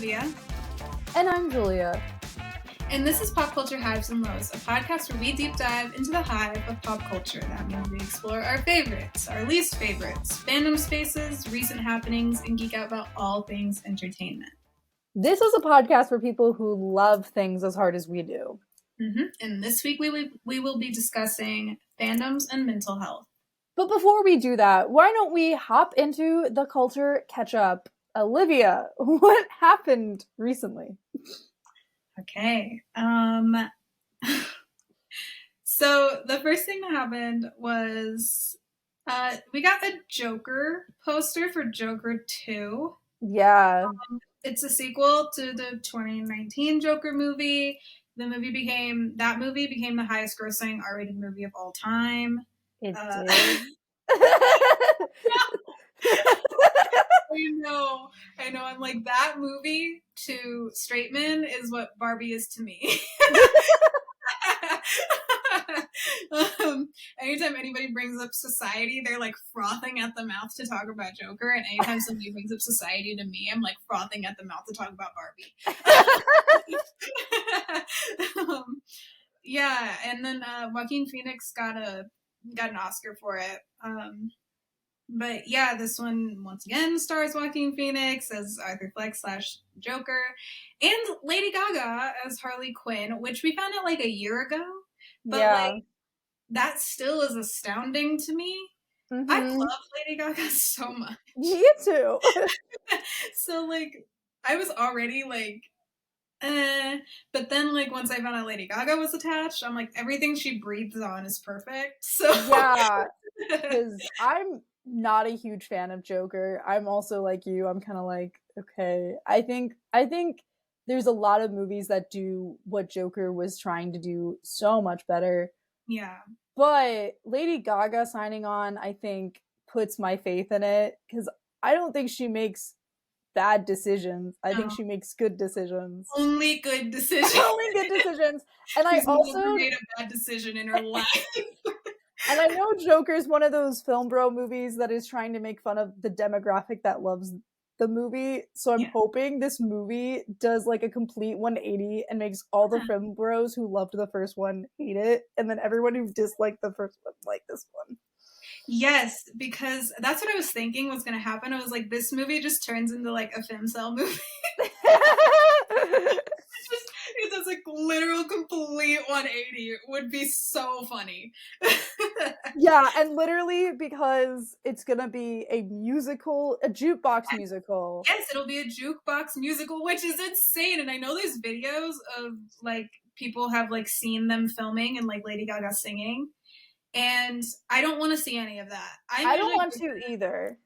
Olivia. And I'm Julia. And this is Pop Culture Hives Lows, a podcast where we deep dive into the hive of pop culture. That means we explore our favorites, our least favorites, fandom spaces, recent happenings, and geek out about all things entertainment. This is a podcast for people who love things as hard as we do. And this week we will be discussing fandoms and mental health. But before we do that, why don't we hop into the culture catch-up? Olivia, what happened recently? Okay. So the first thing that happened was we got a Joker poster for Joker 2. Yeah. It's a sequel to the 2019 Joker movie. The movie became the highest grossing R-rated movie of all time. It did. I know. I'm like, that movie to straight men is what Barbie is to me. Anytime anybody brings up Society, they're like frothing at the mouth to talk about Joker, and anytime somebody brings up Society to me, I'm like frothing at the mouth to talk about Barbie. Yeah, and then Joaquin Phoenix got an Oscar for it. But yeah, this one once again stars Joaquin Phoenix as Arthur Fleck / Joker, and Lady Gaga as Harley Quinn, which we found out like a year ago. But like, that still is astounding to me. Mm-hmm. I love Lady Gaga so much. Me too. So like, I was already like, but then like once I found out Lady Gaga was attached, I'm like, everything she breathes on is perfect. So yeah, because I'm not a huge fan of Joker. I'm also like you. I'm kind of like, okay. I think there's a lot of movies that do what Joker was trying to do so much better. Yeah. But Lady Gaga signing on, I think, puts my faith in it, because I don't think she makes bad decisions. I think she makes good decisions. Only good decisions. Only good decisions. And I also never made a bad decision in her life. And I know Joker's one of those film bro movies that is trying to make fun of the demographic that loves the movie. So I'm hoping this movie does like a complete 180 and makes all the film bros who loved the first one hate it, and then everyone who disliked the first one like this one. Yes, because that's what I was thinking was going to happen. I was like, this movie just turns into like a femcel movie. It does like literal complete 180. It would be so funny. Yeah, and literally because it's gonna be a musical, a jukebox musical. Yes, it'll be a jukebox musical, which is insane. And I know there's videos of like people have like seen them filming and like Lady Gaga singing. And I don't want to see any of that. I don't want to either.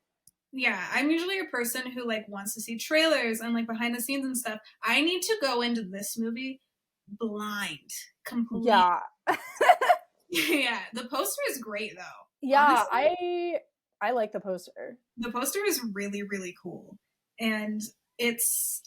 Yeah, I'm usually a person who like wants to see trailers and like behind the scenes and stuff. I need to go into this movie blind, completely. Yeah. Yeah, the poster is great though. Yeah, honestly, I like the poster. The poster is really, really cool. And it's,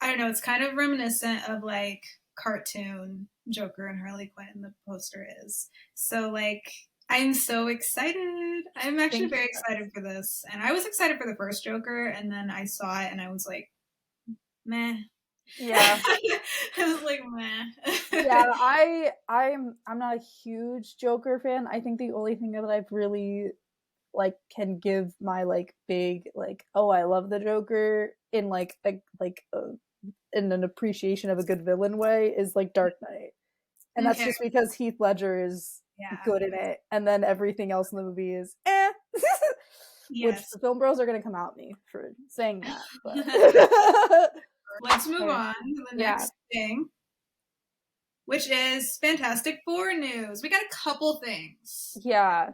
I don't know, it's kind of reminiscent of like cartoon Joker and Harley Quinn, the poster is. So like, I'm so excited. I'm actually very excited for this. And I was excited for the first Joker, and then I saw it and I was like, meh. Yeah. I was like, meh. Yeah, I'm not a huge Joker fan. I think the only thing that I've really like can give my like big like, oh, I love the Joker in like in an appreciation of a good villain way is like Dark Knight. And that's just because Heath Ledger is good in it, and then everything else in the movie is Which the film bros are going to come out me for saying that. But. Let's move on to the next thing, which is Fantastic Four news. We got a couple things. Yeah.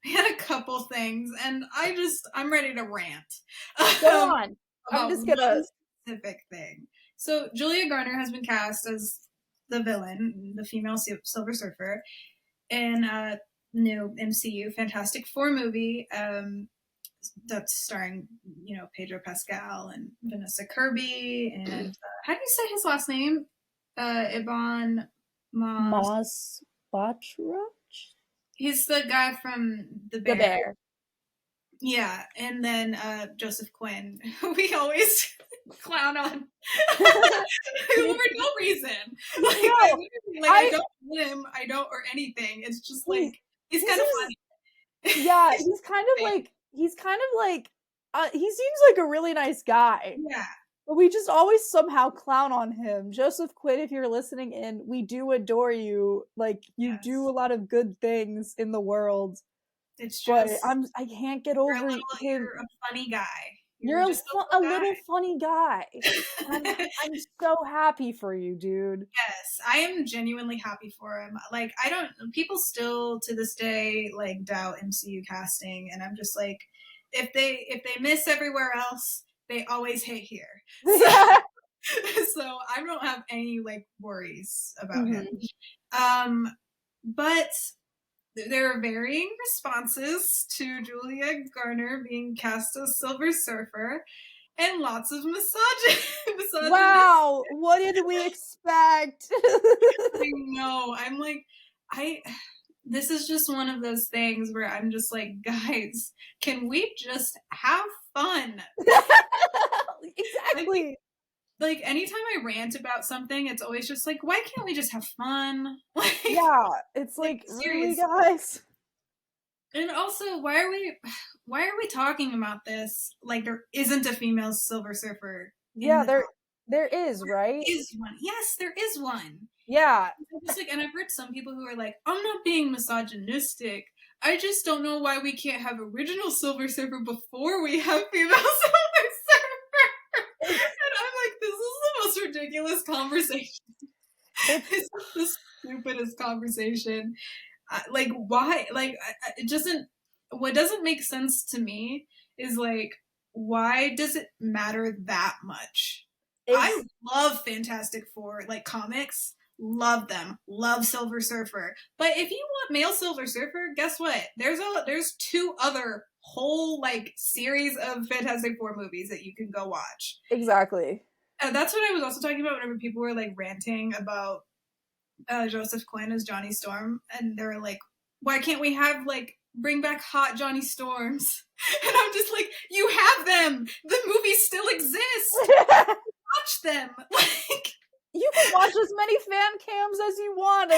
We had a couple things, and I'm ready to rant. Go on. I'm just going to... specific thing. So, Julia Garner has been cast as the villain, the female Silver Surfer, in a new MCU Fantastic Four movie. That's starring, Pedro Pascal and Vanessa Kirby, and how do you say his last name? Ibn Moss Bachrach? He's the guy from The Bear. Yeah, and then Joseph Quinn. We always clown on for no reason. Like, No, I don't hate him, I don't, or anything. It's just like he's kind of funny. Yeah, he's kind of like he seems like a really nice guy. Yeah. But we just always somehow clown on him. Joseph Quinn, if you're listening in, we do adore you. Like, you do a lot of good things in the world. It's just, but I can't get over him. You're a funny guy. You're just a little funny guy. I'm so happy for you, dude. Yes, I am genuinely happy for him. Like, people still to this day like doubt MCU casting, and I'm just like, if they miss everywhere else, they always hit here. So I don't have any like worries about him. But there are varying responses to Julia Garner being cast as Silver Surfer, and lots of misogyny. Wow, what did we expect? I know. I'm like, this is just one of those things where I'm just like, guys, can we just have fun? Exactly. Like anytime I rant about something, it's always just like, why can't we just have fun? Like, yeah, it's like really, guys. And also, why are we talking about this like there isn't a female Silver Surfer? Yeah, there is, right? There is one. Yes, there is one. Yeah. Just like, and I've heard some people who are like, I'm not being misogynistic. I just don't know why we can't have original Silver Surfer before we have female Silver Surfer. And I'm like, this is the most ridiculous conversation. It's the stupidest conversation. Like, why? Like, it doesn't. What doesn't make sense to me is like, why does it matter that much? I love Fantastic Four, like comics. Love them. Love Silver Surfer. But if you want male Silver Surfer, guess what? There's two other whole like series of Fantastic Four movies that you can go watch. Exactly. That's what I was also talking about whenever people were like ranting about Joseph Quinn as Johnny Storm, and they were like, why can't we have like bring back hot Johnny Storms? And I'm just like, you have them. The movies still exist. Watch them. Like, you can watch as many fan cams as you want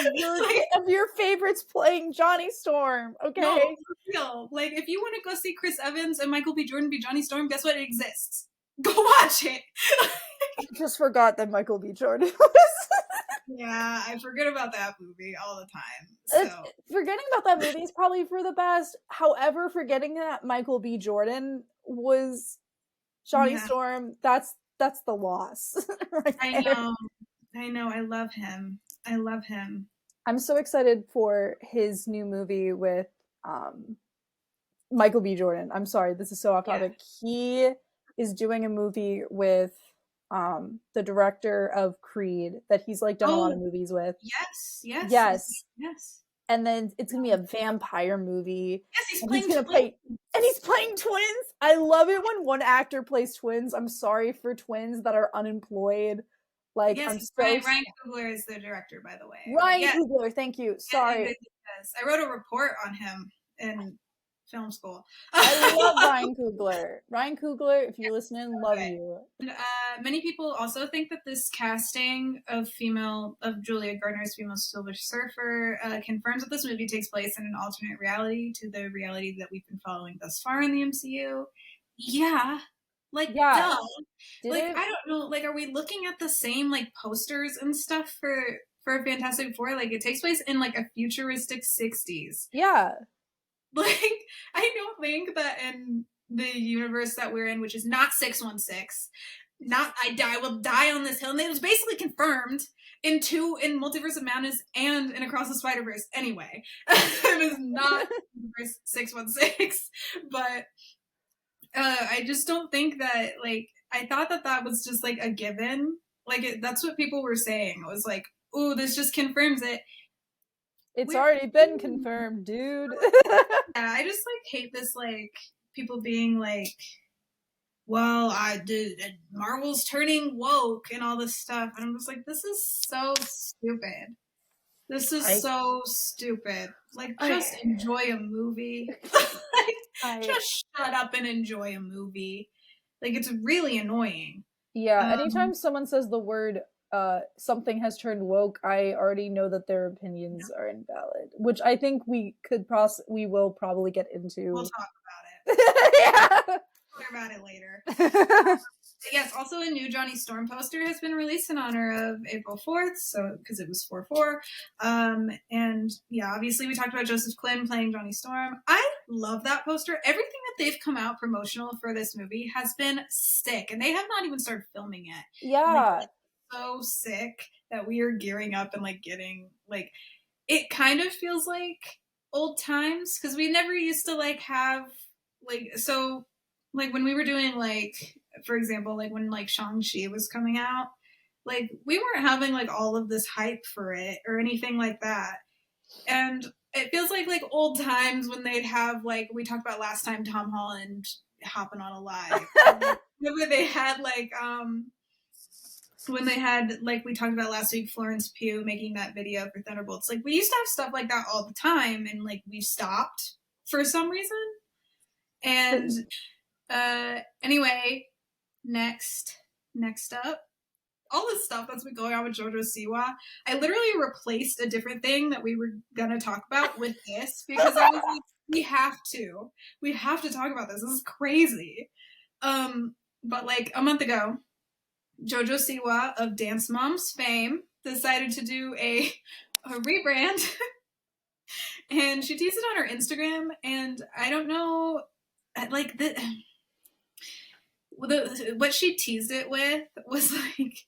of your favorites playing Johnny Storm. Okay. No, for real. Like, if you want to go see Chris Evans and Michael B. Jordan be Johnny Storm, guess what? It exists. Go watch it. I just forgot that Michael B. Jordan Yeah, I forget about that movie all the time. So. Forgetting about that movie is probably for the best. However, forgetting that Michael B. Jordan was Johnny Storm, that's the loss. I know. I love him. I'm so excited for his new movie with Michael B. Jordan. I'm sorry, this is so off topic. He is doing a movie with the director of Creed that he's like done a lot of movies with. Yes. And then it's gonna be a vampire movie. Yes, he's playing twins. I love it when one actor plays twins. I'm sorry for twins that are unemployed. Like, yes, Ryan Coogler is the director, by the way. Ryan Coogler, thank you. Sorry. Yes, I wrote a report on him in film school. I love Ryan Coogler. Ryan Coogler, if you're listening, love you. And, many people also think that this casting of Julia Garner's female Silver Surfer confirms that this movie takes place in an alternate reality to the reality that we've been following thus far in the MCU. Yeah. Like, duh. Like, I don't know. Like, are we looking at the same, like, posters and stuff for Fantastic Four? Like, it takes place in, like, a futuristic 60s. Yeah. Like, I don't think that in the universe that we're in, which is not 616, I will die on this hill, and it was basically confirmed in Multiverse of Madness and in Across the Spider-Verse anyway. It is not Universe 616, but I just don't think that, like, I thought that was just, like, a given. Like, that's what people were saying. It was like, ooh, this just confirms it. It's already been confirmed, dude. Yeah, I just, like, hate this, like, people being like, well, Marvel's turning woke and all this stuff. And I'm just like, this is so stupid. This is so stupid. Like, just enjoy a movie. Just shut up and enjoy a movie. Like, it's really annoying. Yeah, anytime someone says the word something has turned woke, I already know that their opinions are invalid, which I think we will probably get We'll into. talk about Yeah. it. Talk about it later. Yes, also a new Johnny Storm poster has been released in honor of April 4th, so because it was 4/4. And yeah, obviously we talked about Joseph Quinn playing Johnny Storm. I love that poster. Everything that they've come out promotional for this movie has been sick, and they have not even started filming yet. Yeah. Like, so sick that we are gearing up and like getting like it kind of feels like old times because we never used to like have like so like when we were doing like for example like when like Shang-Chi was coming out, like we weren't having like all of this hype for it or anything like that. And it feels like old times when they'd have like we talked about last time Tom Holland hopping on a live. Remember they had like when they had like we talked about last week Florence Pugh making that video for Thunderbolts. Like we used to have stuff like that all the time and like we stopped for some reason. And anyway, next up, all this stuff that's been going on with Jojo Siwa, I literally replaced a different thing that we were gonna talk about with this because I was like, we have to talk about this. This is crazy. But like a month ago, Jojo Siwa of Dance Moms fame decided to do a rebrand, and she teased it on her Instagram. And I don't know, like what she teased it with was like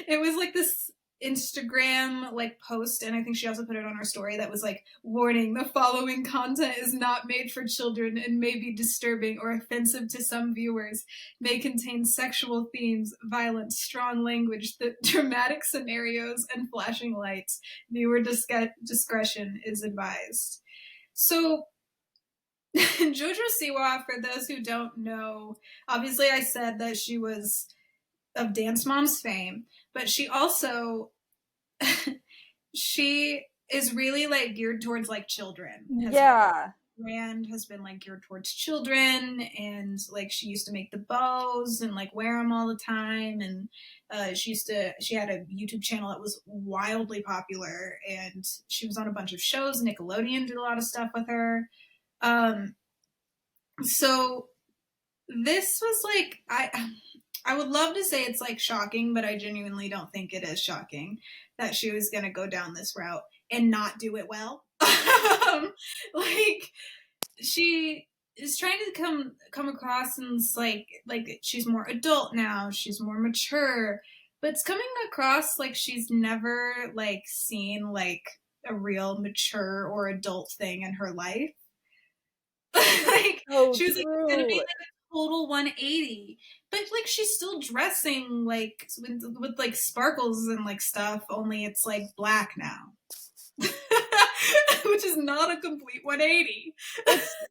it was like this Instagram like post, and I think she also put it on her story that was like, warning, the following content is not made for children and may be disturbing or offensive to some viewers, may contain sexual themes, violence, strong language, dramatic scenarios, and flashing lights. Viewer discretion is advised. So Jojo Siwa, for those who don't know, obviously I said that she was of Dance Moms fame, but she also she is really like geared towards like children. Yeah. Brand has been like geared towards children, and like she used to make the bows and like wear them all the time. And she had a YouTube channel that was wildly popular, and she was on a bunch of shows. Nickelodeon did a lot of stuff with her. So this was like I would love to say it's like shocking, but I genuinely don't think it is shocking that she was going to go down this route and not do it well. Like she is trying to come across and it's like she's more adult now, she's more mature, but it's coming across like she's never like seen like a real mature or adult thing in her life. Like she was like gonna be like a total 180, but like she's still dressing like with like sparkles and like stuff, only it's like black now. Which is not a complete 180.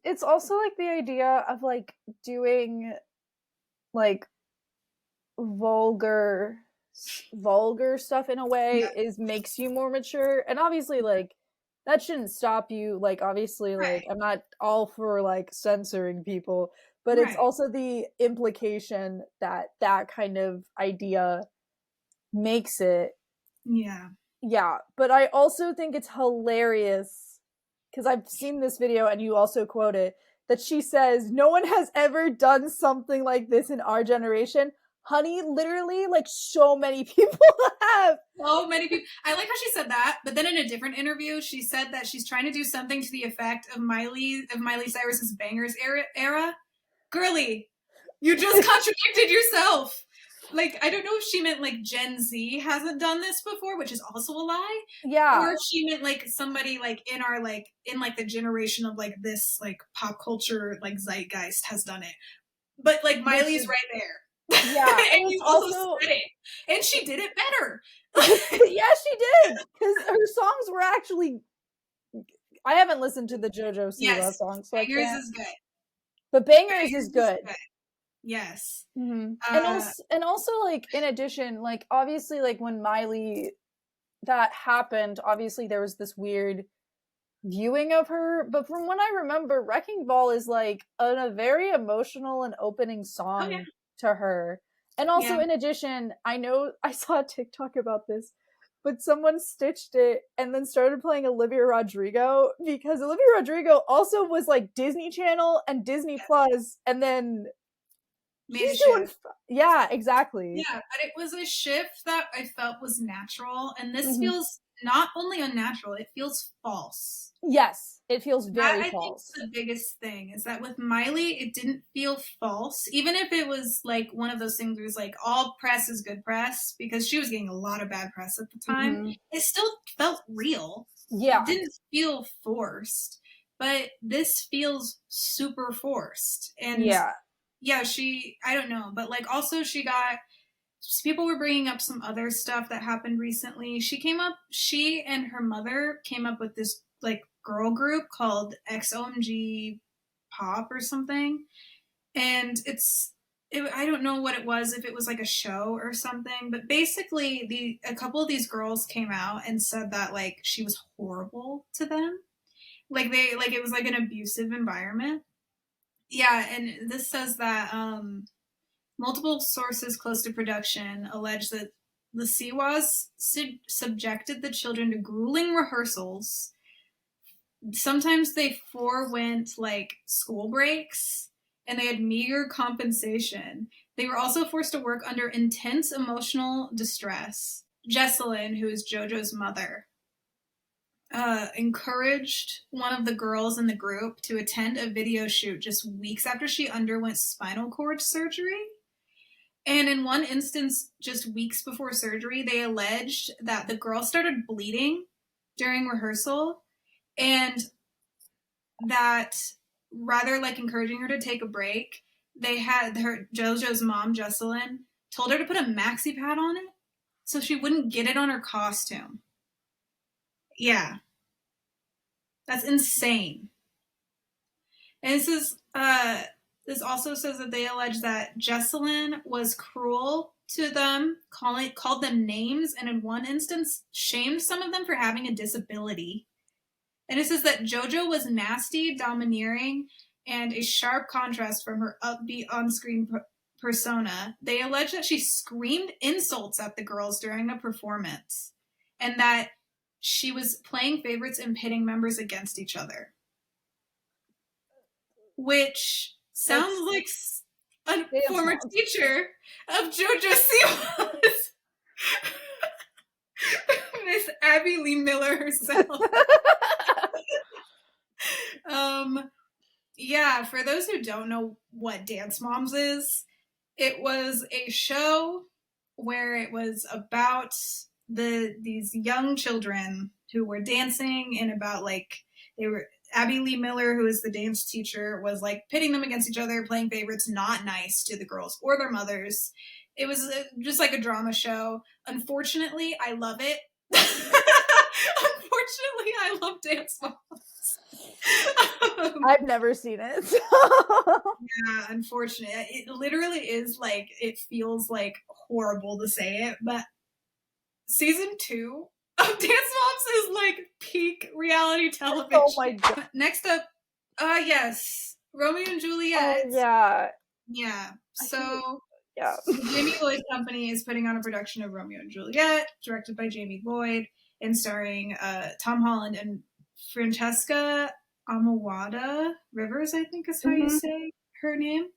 It's also like the idea of like doing like vulgar stuff in a way is makes you more mature, and obviously like that shouldn't stop you. Like obviously like I'm not all for like censoring people, but it's also the implication that that kind of idea makes it. Yeah, but I also think it's hilarious because I've seen this video and you also quote it that she says no one has ever done something like this in our generation. Honey, literally, like so many people have. So many people. I like how she said that, but then in a different interview, she said that she's trying to do something to the effect of Miley Cyrus's Bangers era. Girly, you just contradicted yourself. Like, I don't know if she meant like Gen Z hasn't done this before, which is also a lie. Yeah. Or if she meant like somebody like in our like in like the generation of like this like pop culture like zeitgeist has done it. But like Miley's right there. Yeah, and you also said it, and she did it better. Yeah, she did, because her songs were actually. I haven't listened to the Jojo Siwa song, so Bangers is good. But Bangers is good. Yes. Mm-hmm. And also like in addition, like obviously like when Miley that happened, obviously there was this weird viewing of her, but from what I remember, Wrecking Ball is like a very emotional and opening song to her. And also, in addition, I know I saw a TikTok about this, but someone stitched it and then started playing Olivia Rodrigo, because Olivia Rodrigo also was like Disney Channel and Disney Plus, and then made a shift. Yeah, exactly. Yeah, but it was a shift that I felt was natural, and this feels not only unnatural, it feels false. Yes, it feels very that, false. I think the biggest thing is that with Miley, it didn't feel false, even if it was like one of those things where it's like all press is good press, because she was getting a lot of bad press at the time. It still felt real. Yeah. It didn't feel forced, but this feels super forced. And yeah, I don't know, but like also people were bringing up some other stuff that happened recently. She and her mother came up with this like girl group called XOMG Pop or something. And I don't know what it was, if it was like a show or something, but basically a couple of these girls came out and said that like she was horrible to them. Like it was like an abusive environment. Yeah, and this says that multiple sources close to production allege that the Siwas subjected the children to grueling rehearsals. Sometimes they forewent like school breaks, and they had meager compensation. They were also forced to work under intense emotional distress. Jesselyn, who is Jojo's mother, encouraged one of the girls in the group to attend a video shoot just weeks after she underwent spinal cord surgery. And in one instance, just weeks before surgery, they alleged that the girl started bleeding during rehearsal, and that rather like encouraging her to take a break, they had Jojo's mom, Jesselyn, told her to put a maxi pad on it so she wouldn't get it on her costume. Yeah. That's insane. And this also says that they allege that Jesselyn was cruel to them, called them names, and in one instance shamed some of them for having a disability. And it says that Jojo was nasty, domineering, and a sharp contrast from her upbeat on-screen persona. They allege that she screamed insults at the girls during a performance, and that she was playing favorites and pitting members against each other. Which sounds like a former teacher of Jojo Siwa's, Miss Abby Lee Miller herself. Yeah, for those who don't know what Dance Moms is, it was a show where it was about these young children who were dancing, and about like Abby Lee Miller, who is the dance teacher, was like pitting them against each other, playing favorites, not nice to the girls or their mothers. It was just like a drama show. Unfortunately, I love it. Unfortunately, I love Dance Moms. I've never seen it. Yeah, unfortunately. It literally is like, it feels like horrible to say it, but season 2 of Dance Moms is like peak reality television. Oh my god. Next up, yes, Romeo and Juliet. Oh, yeah. Yeah. So yeah. The Jamie Lloyd Company is putting on a production of Romeo and Juliet, directed by Jamie Lloyd, and starring Tom Holland and Francesca Amawada Rivers, I think is how you say her name.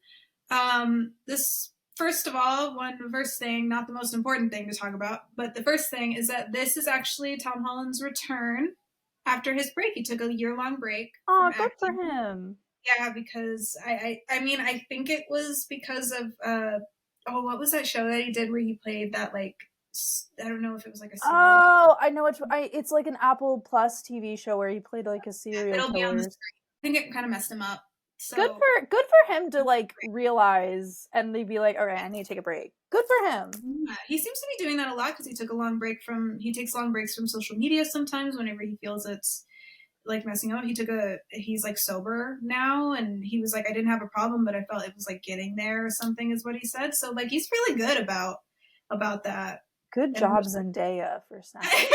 This, first of all, first thing, not the most important thing to talk about, but the first thing is that this is actually Tom Holland's return after his break. He took a year-long break. Oh, good for him. Yeah, because I mean, I think it was because of what was that show that he did where he played that, like, I don't know if it was like a serial killer. I know it's like an Apple Plus TV show where he played like a serial killer. On the screen. I think it kind of messed him up. So good for him to like realize and be like, all right, I need to take a break. Good for him. Yeah, he seems to be doing that a lot because he takes long breaks from social media sometimes whenever he feels it's like messing up. He's like sober now, and he was like, I didn't have a problem, but I felt it was like getting there or something is what he said. So like he's really good about that. Good job, Zendaya, for snatching.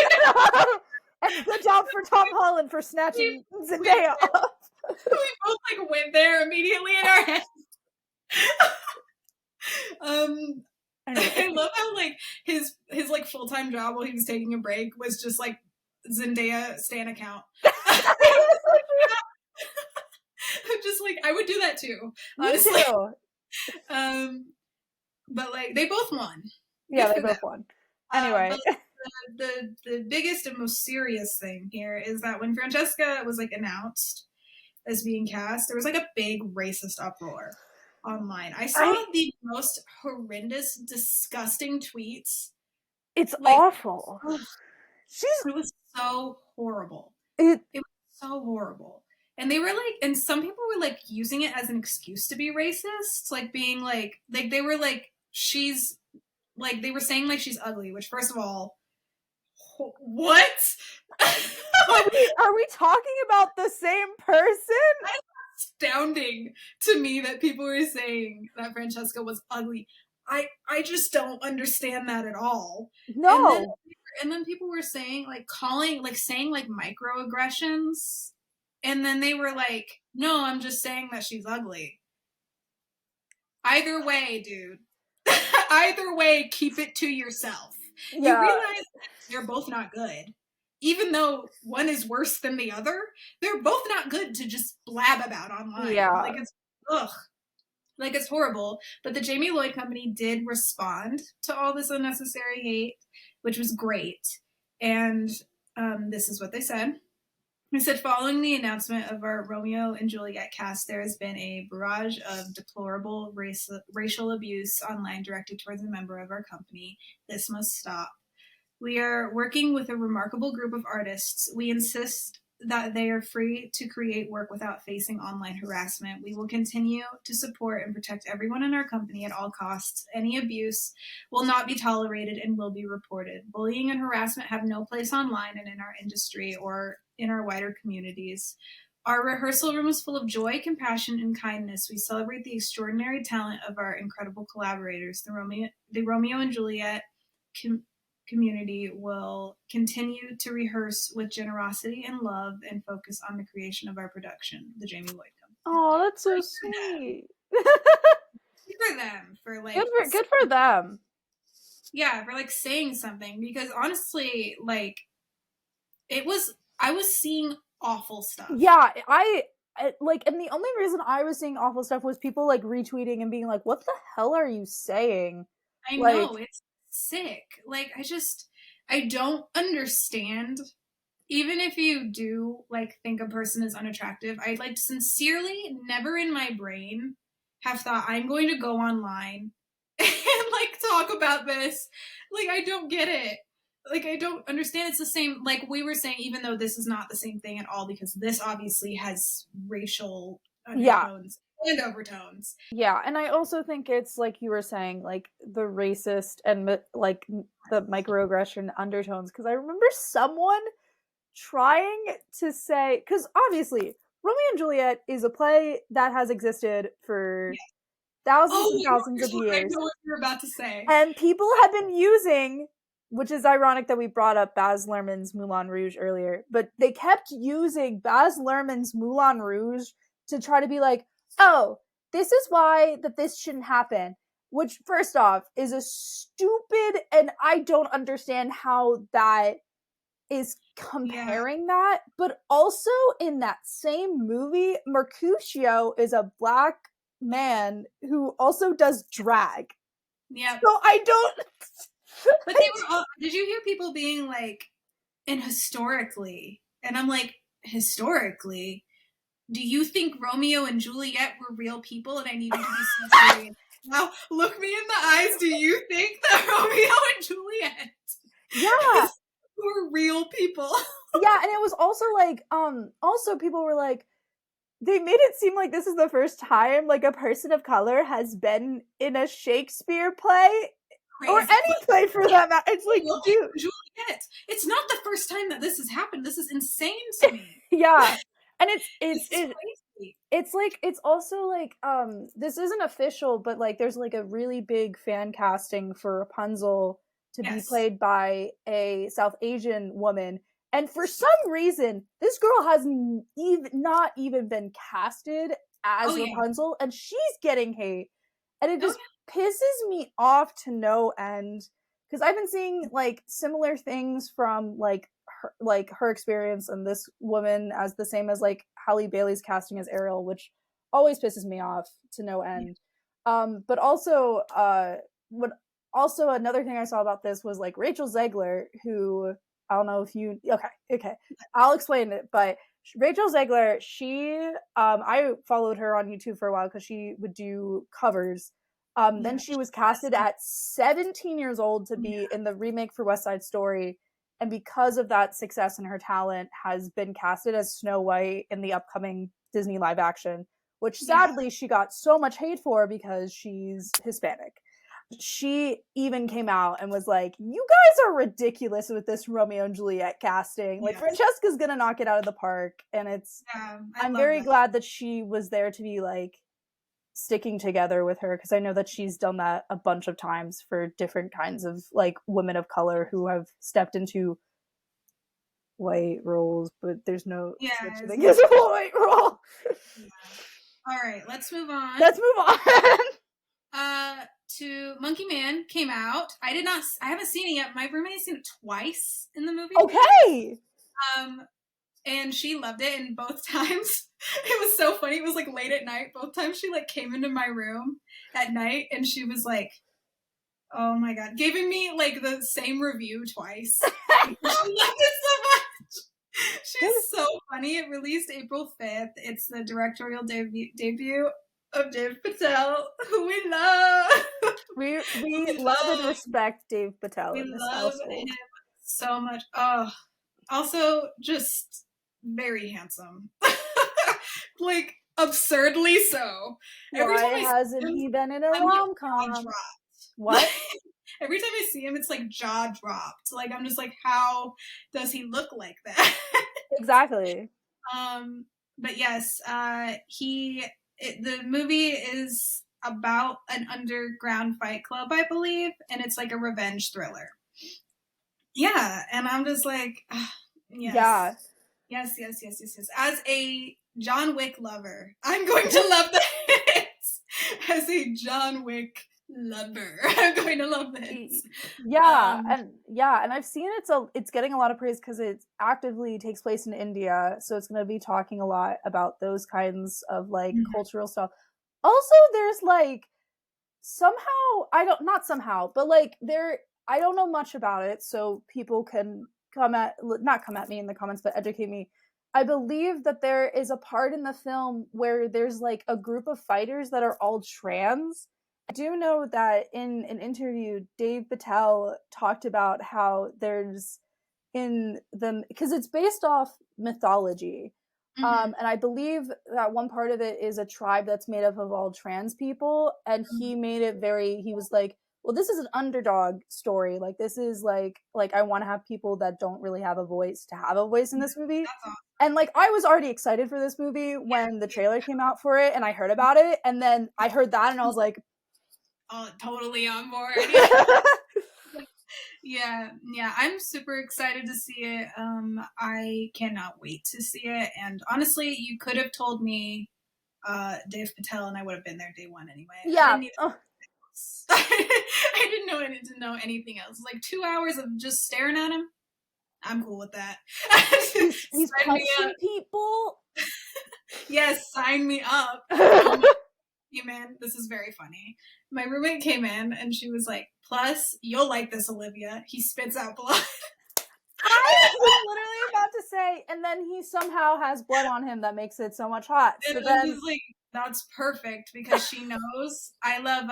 And good job for Tom Holland for snatching Zendaya up. We both like went there immediately in our heads. Anyway. I love how like his like full-time job while he was taking a break was just like Zendaya stan account. Just like I would do that too, honestly. Me too. But like they both won. Yeah, they both won. Anyway. But the biggest and most serious thing here is that when Francesca was like announced as being cast, there was like a big racist uproar online. I saw the most horrendous, disgusting tweets. It's like, awful. It was so horrible. It was so horrible. And they were like, and some people were like using it as an excuse to be racist, like being like they were like, she's like, they were saying like she's ugly, which first of all, what? Are we talking about the same person? It's astounding to me that people were saying that Francesca was ugly. I just don't understand that at all. No. And then people were saying like saying like microaggressions. And then they were like, no, I'm just saying that she's ugly. Either way, dude. Either way, keep it to yourself. Yeah. You realize they're both not good. Even though one is worse than the other, they're both not good to just blab about online. Yeah. Like it's like it's horrible. But the Jamie Lloyd Company did respond to all this unnecessary hate, which was great. And this is what they said. They said, following the announcement of our Romeo and Juliet cast, there has been a barrage of deplorable racial abuse online directed towards a member of our company. This must stop. We are working with a remarkable group of artists. We insist that they are free to create work without facing online harassment. We will continue to support and protect everyone in our company at all costs. Any abuse will not be tolerated and will be reported. Bullying and harassment have no place online and in our industry or in our wider communities. Our rehearsal room is full of joy, compassion, and kindness. We celebrate the extraordinary talent of our incredible collaborators. The Romeo and Juliet community will continue to rehearse with generosity and love and focus on the creation of our production, the Jamie Lloyd Company. Oh, that's so sweet. Good for them. For like good for them. Yeah, for like saying something, because honestly, like I was seeing awful stuff. Yeah, I like, and the only reason I was seeing awful stuff was people like retweeting and being like, "What the hell are you saying?" I know, it's sick. Like I don't understand. Even if you do like think a person is unattractive, I like sincerely never in my brain have thought I'm going to go online and like talk about this. Like I don't get it. Like I don't understand. It's the same, like we were saying, even though this is not the same thing at all, because this obviously has racial undertones and overtones. Yeah, and I also think it's like you were saying, like the racist and like the microaggression undertones, because I remember someone trying to say, because obviously Romeo and Juliet is a play that has existed for thousands and thousands of years. I know what you're about to say. And people have been using, which is ironic that we brought up Baz Luhrmann's Moulin Rouge earlier, but they kept using Baz Luhrmann's Moulin Rouge to try to be like, oh, this is why that this shouldn't happen. Which, first off, is a stupid, and I don't understand how that is comparing that. But also in that same movie, Mercutio is a black man who also does drag. Yeah. So I don't... But they were all, did you hear people being like, and historically, and I'm like, historically, do you think Romeo and Juliet were real people? And I need you to be serious. Now, look me in the eyes. Do you think that Romeo and Juliet were real people? Yeah, and it was also like, also people were like, they made it seem like this is the first time like a person of color has been in a Shakespeare play. Crazy. Or any play for that matter. It's like, dude. Juliet. It's not the first time that this has happened. This is insane to me. Yeah. And it's like, it's also like, this isn't official, but like there's like a really big fan casting for Rapunzel to be played by a South Asian woman. And for some reason, this girl has not even been casted as Rapunzel, and she's getting hate. And it just pisses me off to no end, because I've been seeing like similar things from like her experience and this woman as the same as like Halle Bailey's casting as Ariel, which always pisses me off to no end. But also what also another thing I saw about this was like Rachel Zegler, who I don't know if you okay I'll explain it, but Rachel Zegler, she I followed her on YouTube for a while because she would do covers. Then she was casted at 17 years old to be in the remake for West Side Story, and because of that success and her talent, has been casted as Snow White in the upcoming Disney live action, which sadly she got so much hate for because she's Hispanic. She even came out and was like, you guys are ridiculous with this Romeo and Juliet casting. Like, Francesca's gonna knock it out of the park. And it's, I'm very glad that she was there to be like sticking together with her, because I know that she's done that a bunch of times for different kinds of like women of color who have stepped into white roles, but there's no such thing as a white role. All right, let's move on. To Monkey Man came out. I haven't seen it yet. My roommate's seen it twice in the movie. Okay. And she loved it, and both times it was so funny. It was like late at night. Both times she like came into my room at night and she was like, oh my god, giving me like the same review twice. She loved it so much. She's so funny. It released April 5th. It's the directorial debut of Dave Patel, who we love. We love and respect Dave Patel in this household. Him so much. Oh, also just very handsome. Like absurdly so. Why hasn't he been in a rom-com? What? Every time I see him, it's like jaw dropped. Like I'm just like, how does he look like that? Exactly. But yes, the movie is about an underground fight club, I believe, and it's like a revenge thriller. Yeah, and I'm just like, yes. Yeah. Yes. As a John Wick lover, I'm going to love this. As a John Wick lover, I'm going to love this. Yeah, and I've seen it's getting a lot of praise because it actively takes place in India, so it's going to be talking a lot about those kinds of like cultural stuff. Also, there's like I don't know much about it, so people can not come at me in the comments, but educate me. I believe that there is a part in the film where there's like a group of fighters that are all trans. I do know that in an interview, Dave Patel talked about how there's because it's based off mythology. And I believe that one part of it is a tribe that's made up of all trans people, and he made it he was like, well, this is an underdog story. Like, this is like I want to have people that don't really have a voice to have a voice in this movie. And like, I was already excited for this movie when the trailer came out for it and I heard about it, and then I heard that and I was like, oh, totally on board. Yeah, I'm super excited to see it. I cannot wait to see it. And honestly, you could have told me Dave Patel and I would have been there day one anyway. Yeah. I didn't know anything else. Like 2 hours of just staring at him. I'm cool with that. He's punching people. Yes, sign me up. Yeah, man, this is very funny. My roommate came in and she was like, plus, you'll like this, Olivia. He spits out blood. I was literally about to say, and then he somehow has blood on him that makes it so much hot. So and then he's like, that's perfect, because she knows I love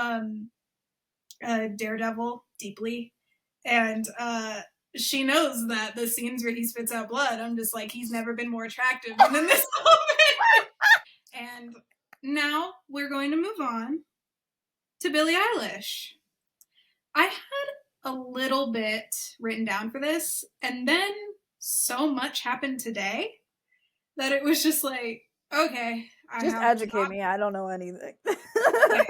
Daredevil deeply. And she knows that the scenes where he spits out blood, I'm just like, he's never been more attractive than this moment. And now we're going to move on to Billie Eilish. I had a little bit written down for this, and then so much happened today that it was just like, okay. Just educate me. I don't know anything. Okay.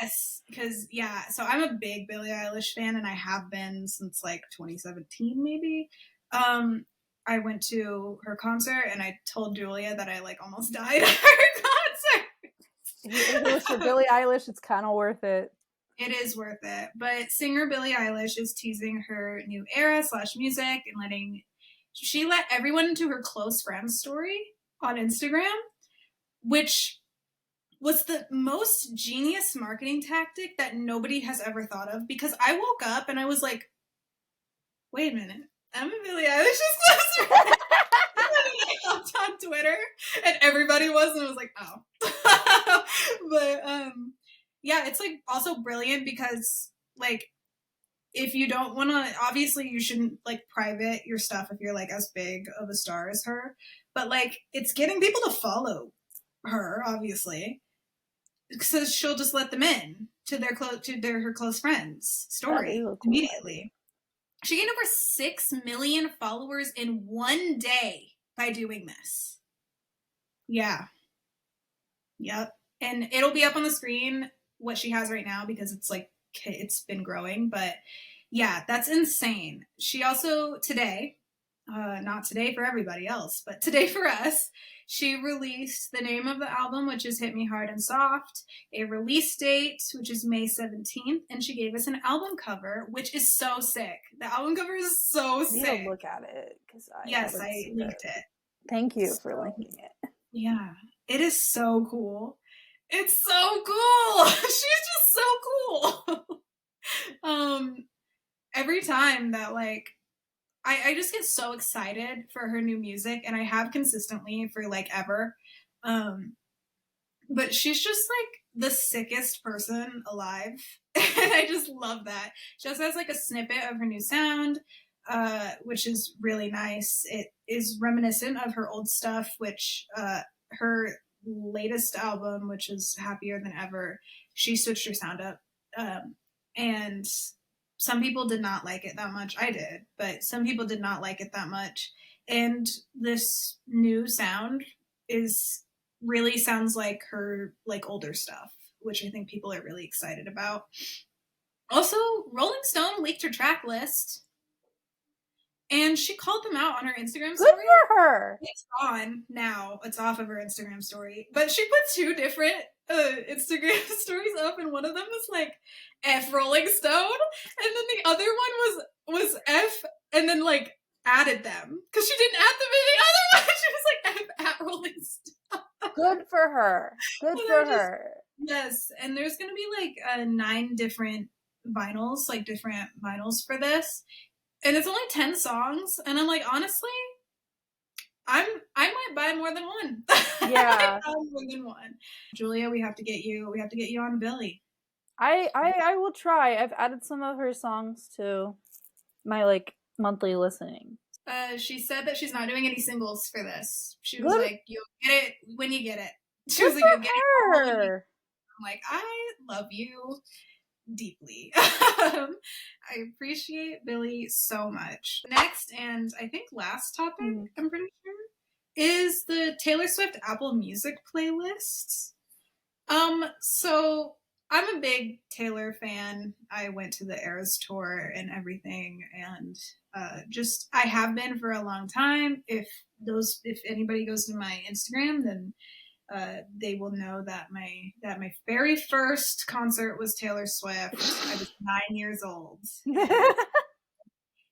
Yes, because, so I'm a big Billie Eilish fan, and I have been since like 2017, maybe. I went to her concert, and I told Julia that I like almost died at her concert. If it was for Billie Eilish, it's kind of worth it. It is worth it. But singer Billie Eilish is teasing her new era / music and she let everyone into her close friends story on Instagram, which was the most genius marketing tactic that nobody has ever thought of, because I woke up and I was like, wait a minute, I'm a Billie Eilish's close friend. I hopped on Twitter and everybody was, and I was like, oh. But yeah, it's like also brilliant because like if you don't want to, obviously you shouldn't like private your stuff if you're like as big of a star as her, but like it's getting people to follow her, obviously, so she'll just let them in to her close friends story immediately. She gained over 6 million followers in one day by doing this. Yeah. Yep. And it'll be up on the screen what she has right now because it's like it's been growing, but yeah, that's insane. She also today, not today for everybody else, but today for us, she released the name of the album, which is Hit Me Hard and Soft, a release date, which is May 17th, and she gave us an album cover, which is so sick. The album cover is so sick. I need to look at it because I linked it. Thank you for linking it. Yeah, it is so cool. It's so cool. She's just so cool. Every time that like I just get so excited for her new music, and I have consistently for like ever. But she's just like the sickest person alive. And I just love that. She also has like a snippet of her new sound, which is really nice. It is reminiscent of her old stuff, which her latest album, which is Happier Than Ever, she switched her sound up. And some people did not like it that much. I did, but some people did not like it that much. And this new sound really sounds like her like older stuff, which I think people are really excited about. Also, Rolling Stone leaked her track list, and she called them out on her Instagram story. Good for her. It's gone now. It's off of her Instagram story. But she put 2 different Instagram stories up, and one of them was like F Rolling Stone, and then the other one was F, and then like added them because she didn't add them in the other one. She was like F at Rolling Stone. Good for her. Good for her. Yes, and there's gonna be like 9 different vinyls, like different vinyls for this. And it's only 10 songs, and I'm like, honestly, I might buy more than one. Yeah. I might buy more than one. Julia, we have to get you on Billie. I will try. I've added some of her songs to my like monthly listening. She said that she's not doing any singles for this. She was like, you'll get it when you get it. She was like, you'll get it. I'm like, I love you deeply. I appreciate Billie so much. Next, and I think last topic, I'm pretty sure, is the Taylor Swift Apple Music playlists. So I'm a big Taylor fan. I went to the Eras tour and everything, and I have been for a long time. If anybody goes to my Instagram, then they will know that my very first concert was Taylor Swift. I was 9 years old.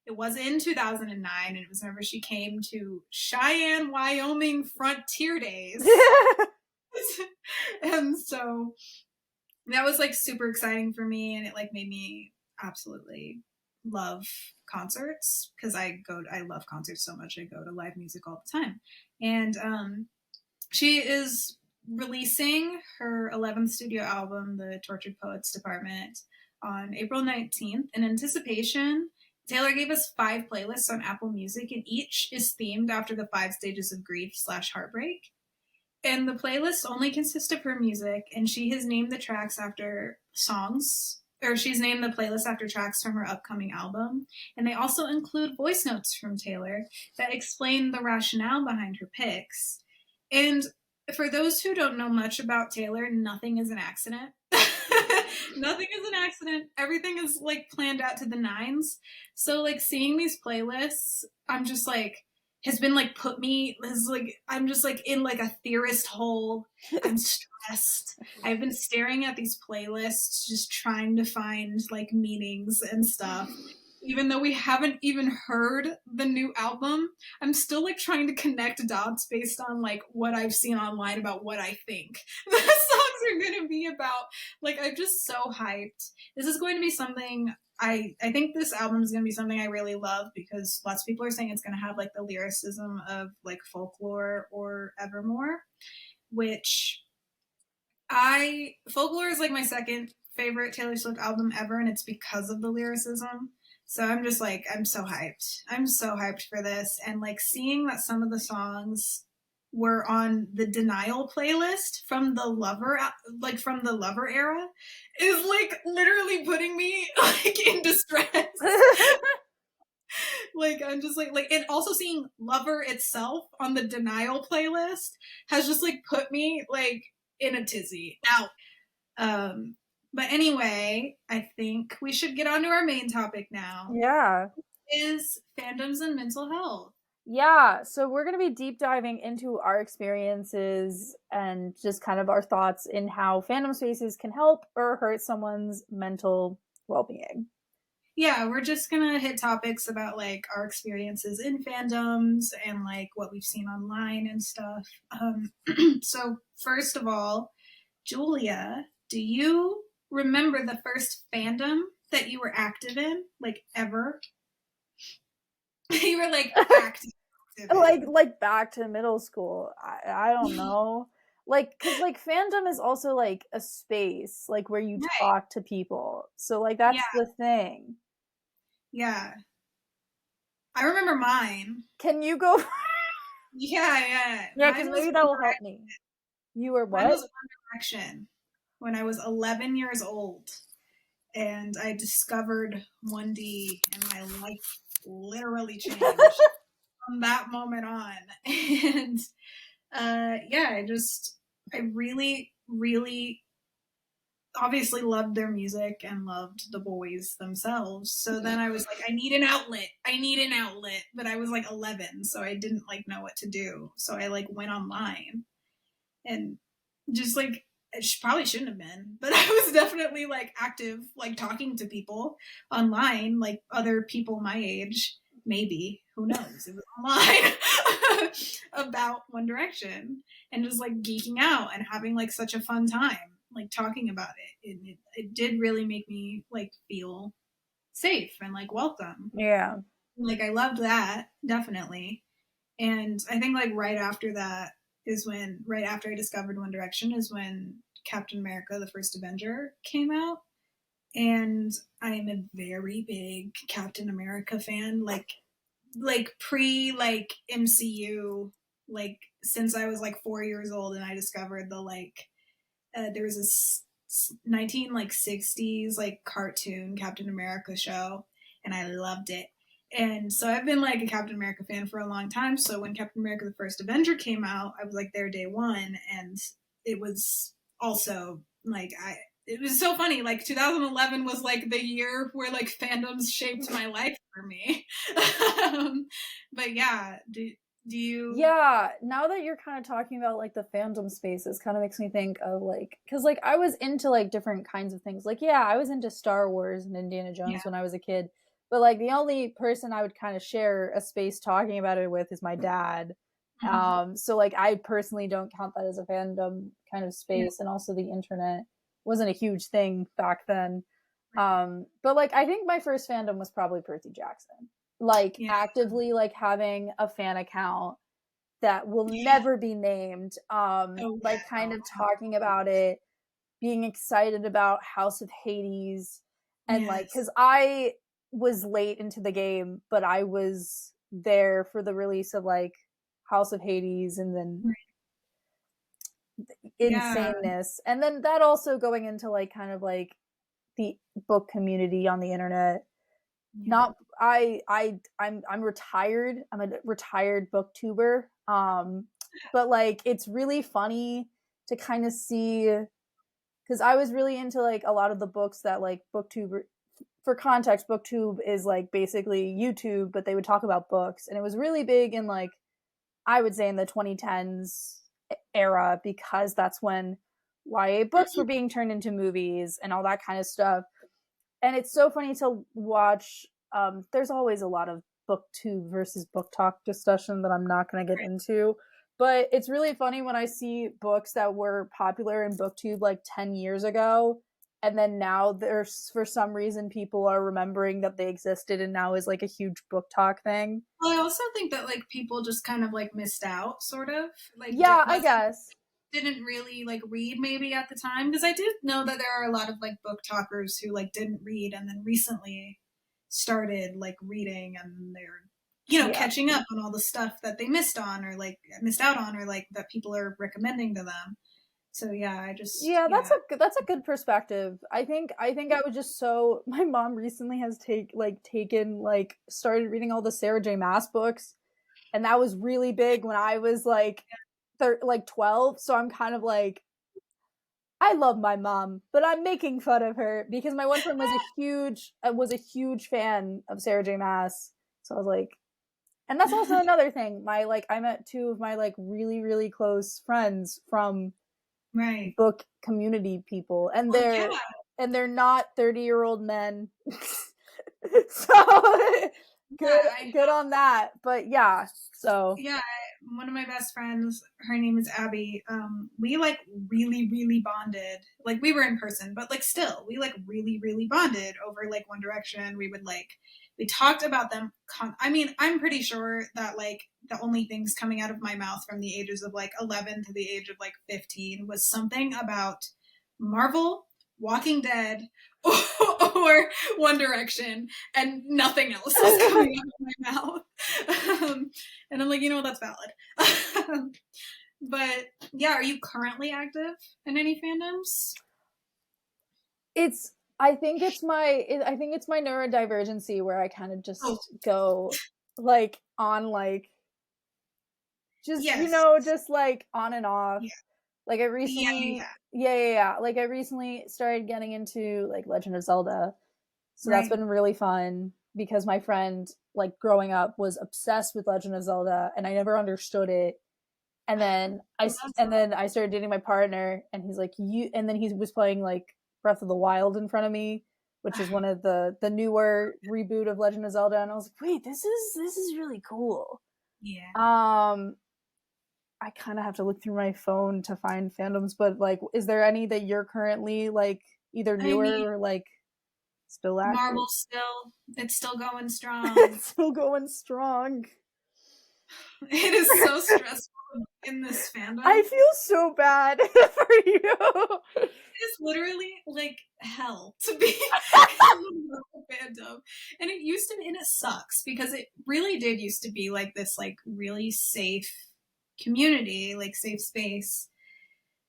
It was in 2009, and it was whenever she came to Cheyenne, Wyoming Frontier Days. And so that was like super exciting for me, and it like made me absolutely love concerts because I love concerts so much. I go to live music all the time. And she is releasing her 11th studio album, The Tortured Poets Department, on April 19th. In anticipation, Taylor gave us 5 playlists on Apple Music, and each is themed after the 5 stages of grief / heartbreak. And the playlists only consist of her music, and she has named the tracks after songs, or she's named the playlist after tracks from her upcoming album. And they also include voice notes from Taylor that explain the rationale behind her picks. And for those who don't know much about Taylor, nothing is an accident. Nothing is an accident. Everything is like planned out to the nines. So like seeing these playlists, I'm just like, has been like put me is like I'm just like in like a theorist hole. I'm stressed. I've been staring at these playlists just trying to find like meanings and stuff. Even though we haven't even heard the new album, I'm still like trying to connect dots based on like what I've seen online about what I think the songs are going to be about. Like I'm just so hyped. This is going to be something I think this album is going to be something I really love because lots of people are saying it's going to have like the lyricism of like Folklore or Evermore, which Folklore is like my second favorite Taylor Swift album ever, and it's because of the lyricism. So I'm just like I'm so hyped. I'm so hyped for this, and like seeing that some of the songs were on the Denial playlist from the Lover era is like literally putting me like in distress. Like I'm just like and also seeing Lover itself on the Denial playlist has just like put me like in a tizzy. Now, but anyway, I think we should get on to our main topic now. Yeah. Is fandoms and mental health. Yeah, so we're going to be deep diving into our experiences and just kind of our thoughts in how fandom spaces can help or hurt someone's mental well-being. Yeah, we're just gonna hit topics about like our experiences in fandoms and like what we've seen online and stuff. So first of all, Julia, do you remember the first fandom that you were active in, like ever? You were like active in. Like back to middle school. I don't know. Like cuz like fandom is also like a space like where you Right. talk to people. So like Yeah. that's the thing. Yeah. I remember mine. Can you go Yeah, yeah. Yeah, cuz maybe that will help me. You were Mine was what? One Direction when I was 11 years old. And I discovered 1D and my life literally changed from that moment on. And yeah, I really, really obviously loved their music and loved the boys themselves. So then I was like, I need an outlet. I need an outlet. But I was like 11, so I didn't like know what to do. So I like went online and just like it probably shouldn't have been, but I was definitely like active, like talking to people online, like other people my age, maybe, who knows, it was online about One Direction and just like geeking out and having like such a fun time, like talking about it. It did really make me like feel safe and like welcome. Yeah. Like I loved that, definitely. And I think like right after I discovered One Direction is when Captain America, the first Avenger, came out. And I am a very big Captain America fan, like pre like MCU, like since I was like 4 years old and I discovered the like there was this 1960s like cartoon Captain America show and I loved it. And so I've been like a Captain America fan for a long time. So when Captain America the First Avenger came out, I was like there day one and it was also like it was so funny. Like 2011 was like the year where like fandoms shaped my life for me. But yeah, do you Yeah, now that you're kind of talking about like the fandom spaces, kind of makes me think of like, because like I was into like different kinds of things. Like, yeah, I was into Star Wars and Indiana yeah. Jones when I was a kid, but like the only person I would kind of share a space talking about it with is my dad. So like I personally don't count that as a fandom kind of Yeah. space, and also the internet wasn't a huge thing back then. But like I think my first fandom was probably Percy Jackson, like Yeah. actively like having a fan account that will never be named, Oh yeah, like kind no. of talking about it, being excited about House of Hades, and like Yes. because I was late into the game, but I was there for the release of like House of Hades and then Yeah. insaneness, and then that also going into like kind of like the book community on the internet. Yeah. Not I'm retired. I'm a retired booktuber. But like it's really funny to kind of see, because I was really into like a lot of the books that like booktuber for context, BookTube is like basically YouTube, but they would talk about books, and it was really big in like, I would say in the 2010s era, because that's when YA books were being turned into movies and all that kind of stuff. And it's so funny to watch. There's always a lot of BookTube versus book talk discussion that I'm not going to get into, but it's really funny when I see books that were popular in BookTube like 10 years ago, and then now there's, for some reason, people are remembering that they existed and now is like a huge book talk thing. Well, I also think that like people just kind of like missed out, sort of like Yeah, I guess. didn't really like read maybe at the time, because I do know that there are a lot of like book talkers who like didn't read and then recently started like reading, and they're catching up on all the stuff that they missed out on, or like that people are recommending to them. So that's a good perspective. I was just so, my mom recently has taken like started reading all the Sarah J Maas books, and that was really big when I was like 12. So I'm kind of like, I love my mom, but I'm making fun of her because my one friend was a huge fan of Sarah J Maas. So I was like, and that's also another thing. I met two of my like really really close friends from book community people, and they're not 30-year-old men. So good on that. But yeah, so yeah, one of my best friends, her name is Abby. We like really really bonded. Like we were in person, but like still, we like really really bonded over like One Direction. We talked about them. I mean, I'm pretty sure that like the only things coming out of my mouth from the ages of like 11 to the age of like 15 was something about Marvel, Walking Dead, or One Direction, and nothing else was coming out of my mouth. And I'm like, that's valid. But yeah, are you currently active in any fandoms? I think it's my neurodivergency where I kind of just go like on like just just like on and off. Yeah. Like I recently like I recently started getting into like Legend of Zelda. So that's been really fun because my friend like growing up was obsessed with Legend of Zelda and I never understood it. And then I started dating my partner and he's like and then he was playing like Breath of the Wild in front of me, which is one of the newer reboot of Legend of Zelda, and I was like, "Wait, this is really cool." Yeah. I kind of have to look through my phone to find fandoms, but like, is there any that you're currently like either newer or like still active? Marvel it's still going strong. It's still going strong. It is so stressful in this fandom. I feel so bad for you. It is literally like hell to be in the fandom. And it sucks because it really did used to be like this like really safe community, like safe space.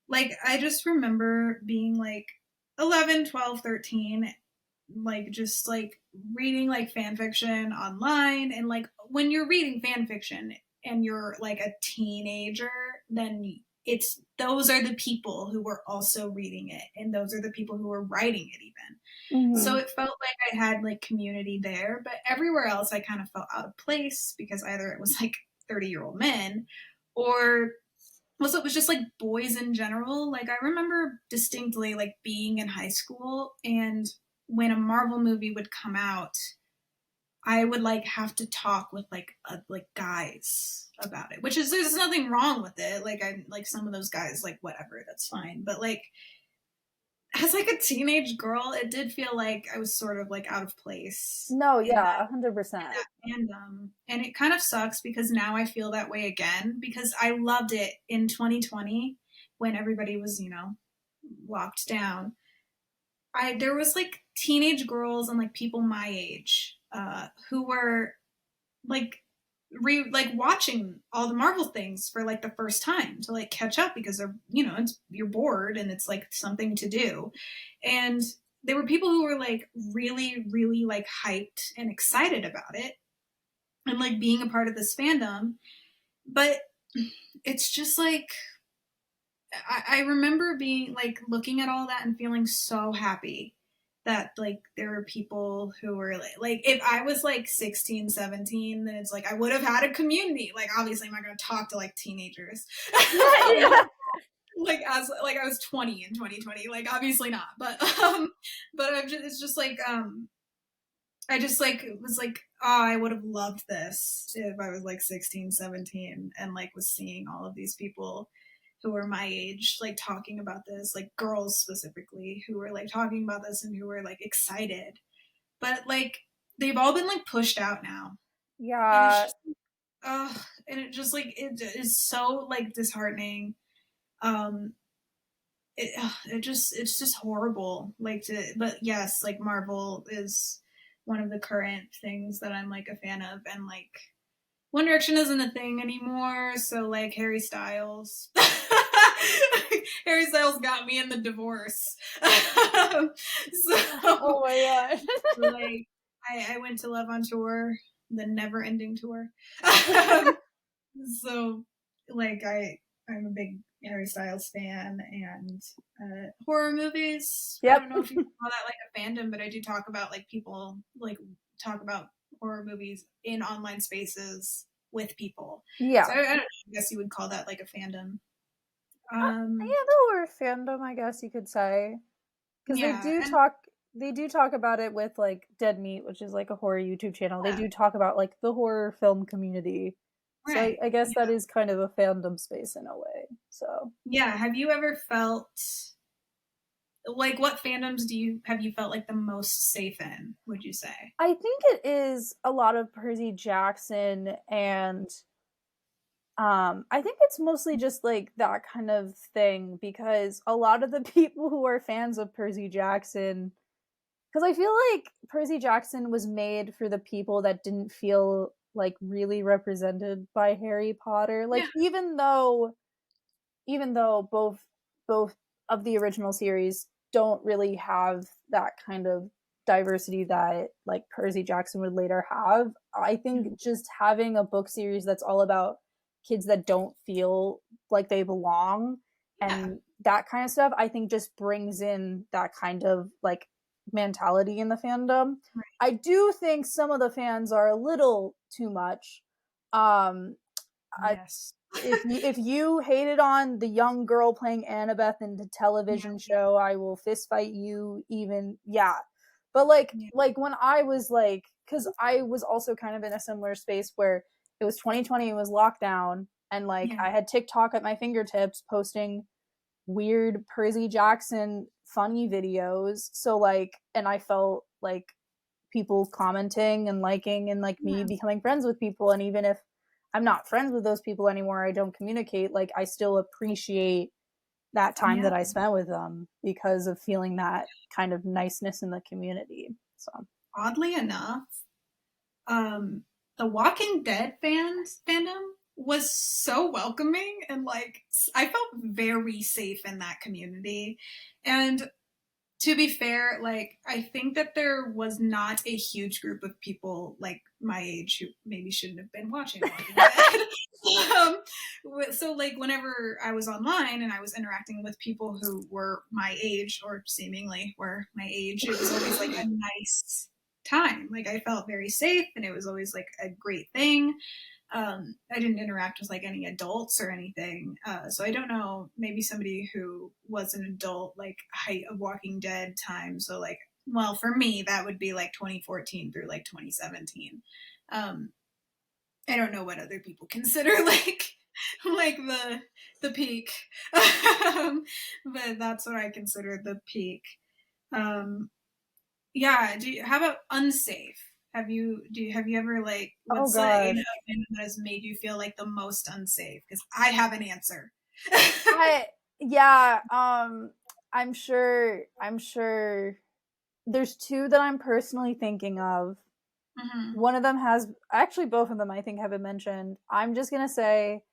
Like I just remember being like 11, 12, 13, like just like reading like fan fiction online, and like when you're reading fan fiction and you're like a teenager, then those are the people who were also reading it, and those are the people who were writing it even. So it felt like I had like community there, but everywhere else I kind of felt out of place because either it was like 30-year-old men, or also it was just like boys in general. Like I remember distinctly like being in high school, and when a Marvel movie would come out, I would like have to talk with like guys about it, which is, there's nothing wrong with it. Like I like some of those guys, like whatever, that's fine. But like as like a teenage girl, it did feel like I was sort of like out of place. No, yeah, 100%. Fandom. And it kind of sucks because now I feel that way again, because I loved it in 2020 when everybody was, locked down. There was like teenage girls and like people my age who were like watching all the Marvel things for like the first time to like catch up, because they're you're bored and it's like something to do. And there were people who were like really really like hyped and excited about it and like being a part of this fandom. But it's just like I remember being like looking at all that and feeling so happy that like there were people who were like if I was like 16, 17, then it's like I would have had a community. Like obviously I'm not going to talk to like teenagers. Yeah. Like as like I was 20 in 2020, like obviously not, but it's just like I just like was like, oh, I would have loved this if I was like 16, 17 and like was seeing all of these people who were my age like talking about this, like girls specifically who were like talking about this and who were like excited. But like they've all been like pushed out now. And it's Yeah. just and it just like it is so like disheartening. Um it's just horrible like to but yes like Marvel is one of the current things that I'm like a fan of and like One Direction isn't a thing anymore so like Harry Styles Harry Styles got me in the divorce so Oh my god. like I went to Love on Tour, the never ending tour. So like I'm a big Harry Styles fan and horror movies. Yep. I don't know if you call that like a fandom, but I do talk about like people like talk about horror movies in online spaces with people. Yeah. So I don't know, I guess you would call that like a fandom. Yeah, the horror fandom, I guess you could say, because Yeah, they do talk about it with like Dead Meat, which is like a horror YouTube channel. yeah, They do talk about like the horror film community. So right. I guess that Yeah. is kind of a fandom space in a way. So Yeah. Have you ever felt like what fandoms have you felt like the most safe in, would you say? I think it is a lot of Percy Jackson and I think it's mostly just like that kind of thing because a lot of the people who are fans of Percy Jackson, because I feel like Percy Jackson was made for the people that didn't feel like really represented by Harry Potter. Like Yeah. even though both of the original series don't really have that kind of diversity that like Percy Jackson would later have. I think just having a book series that's all about kids that don't feel like they belong Yeah. and that kind of stuff, I think just brings in that kind of like mentality in the fandom. Right. I do think some of the fans are a little too much. Yes. If you hated on the young girl playing Annabeth in the television show, I will fist fight you. Even but Yeah. like when I was like, because I was also kind of in a similar space where it was 2020, it was lockdown, and like Yeah. I had TikTok at my fingertips posting weird Percy Jackson funny videos. So like, and I felt like people commenting and liking and like me Yeah. becoming friends with people, and even if I'm not friends with those people anymore, I don't communicate, like I still appreciate that time Yeah. that I spent with them because of feeling that kind of niceness in the community. So Oddly enough, the Walking Dead fandom was so welcoming and like I felt very safe in that community. And to be fair, like I think that there was not a huge group of people like my age who maybe shouldn't have been watching Walking Dead. So like whenever I was online and I was interacting with people who were my age or seemingly were my age, it was always like a nice time. Like I felt very safe and it was always like a great thing. I didn't interact with like any adults or anything. So I don't know, maybe somebody who was an adult, like height of Walking Dead time. So like, well, for me, that would be like 2014 through like 2017. Um, I don't know what other people consider like the peak, but that's what I consider the peak. Yeah. How about unsafe? Have you ever like oh what's gosh, a thing that has made you feel like the most unsafe? Because I have an answer. I yeah, I'm sure there's two that I'm personally thinking of. Mm-hmm. One of them has actually both of them I think have been mentioned. I'm just gonna say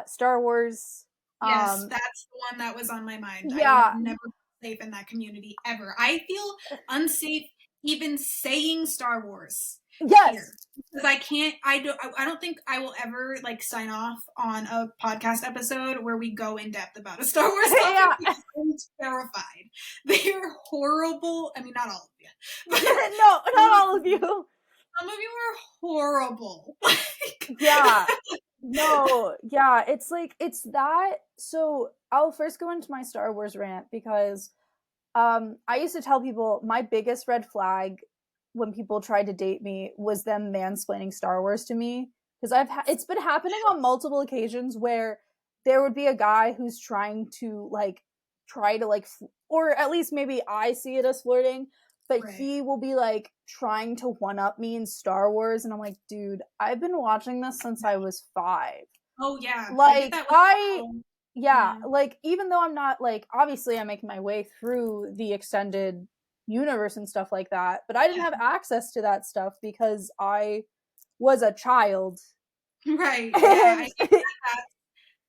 Star Wars. Yes, that's the one that was on my mind. I have Yeah, never felt safe in that community ever. I feel unsafe even saying Star Wars here yes. because I don't think I will ever like sign off on a podcast episode where we go in depth about a Star Wars topic Yeah. because I'm terrified. They are horrible. I mean, not all of you. But no, not all of you. Some of you are horrible. Yeah. No, yeah, it's like, it's that. So I'll first go into my Star Wars rant because I used to tell people my biggest red flag when people tried to date me was them mansplaining Star Wars to me, because it's been happening on multiple occasions where there would be a guy who's trying to like or at least maybe I see it as flirting, but Right. he will be like trying to one up me in Star Wars, and I'm like, dude, I've been watching this since I was 5. Oh yeah, Like I yeah, like even though I'm not like, obviously I'm making my way through the extended universe and stuff like that, but I didn't have access to that stuff because I was a child. Right. Yeah, I think that's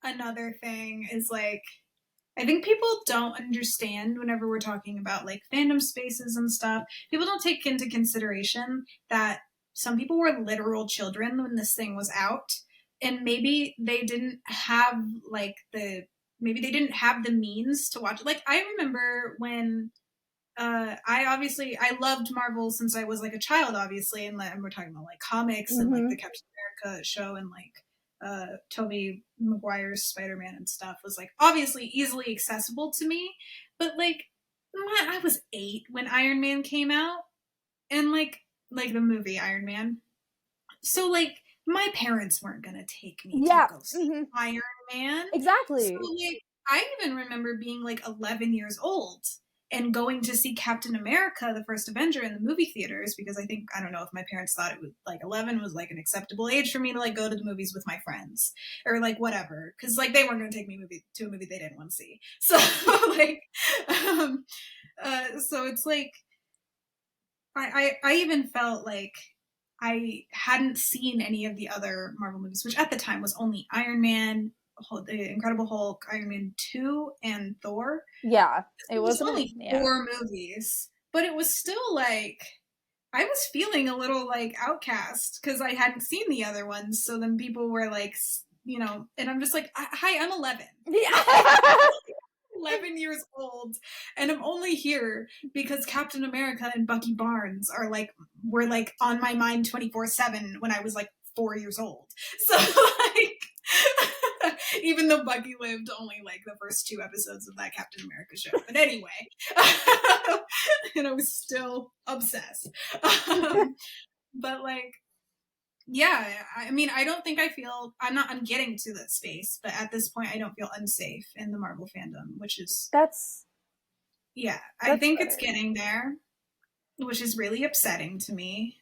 another thing is like, I think people don't understand whenever we're talking about like fandom spaces and stuff. People don't take into consideration that some people were literal children when this thing was out, and maybe they didn't have like maybe they didn't have the means to watch it. Like I remember when I loved Marvel since I was like a child, obviously, and we're talking about like comics and like the Captain America show and like Tobey Maguire's Spider-Man and stuff was like obviously easily accessible to me. But like I was 8 when Iron Man came out, and like the movie Iron Man. So like my parents weren't gonna take me to go see Iron Man. Exactly. So like I even remember being like 11 years old and going to see Captain America, the first Avenger, in the movie theaters, because I don't know if my parents thought it was like 11 was like an acceptable age for me to like go to the movies with my friends or like whatever, because like they weren't going to take me to a movie they didn't want to see. So like, so it's like I even felt like I hadn't seen any of the other Marvel movies, which at the time was only Iron Man, the Incredible Hulk, Iron Man 2, and Thor. Yeah, it was only 4 movies, but it was still like I was feeling a little like outcast because I hadn't seen the other ones. So then people were like, you know, and I'm just like, hi, I'm 11. Yeah. 11 years old, and I'm only here because Captain America and Bucky Barnes were like on my mind 24/7 when I was like 4 years old. So like even though Bucky lived only like the first 2 episodes of that Captain America show, but anyway, and I was still obsessed. But like, yeah, I mean, I don't think I'm getting to that space, but at this point I don't feel unsafe in the Marvel fandom, which is I think it's getting there, which is really upsetting to me,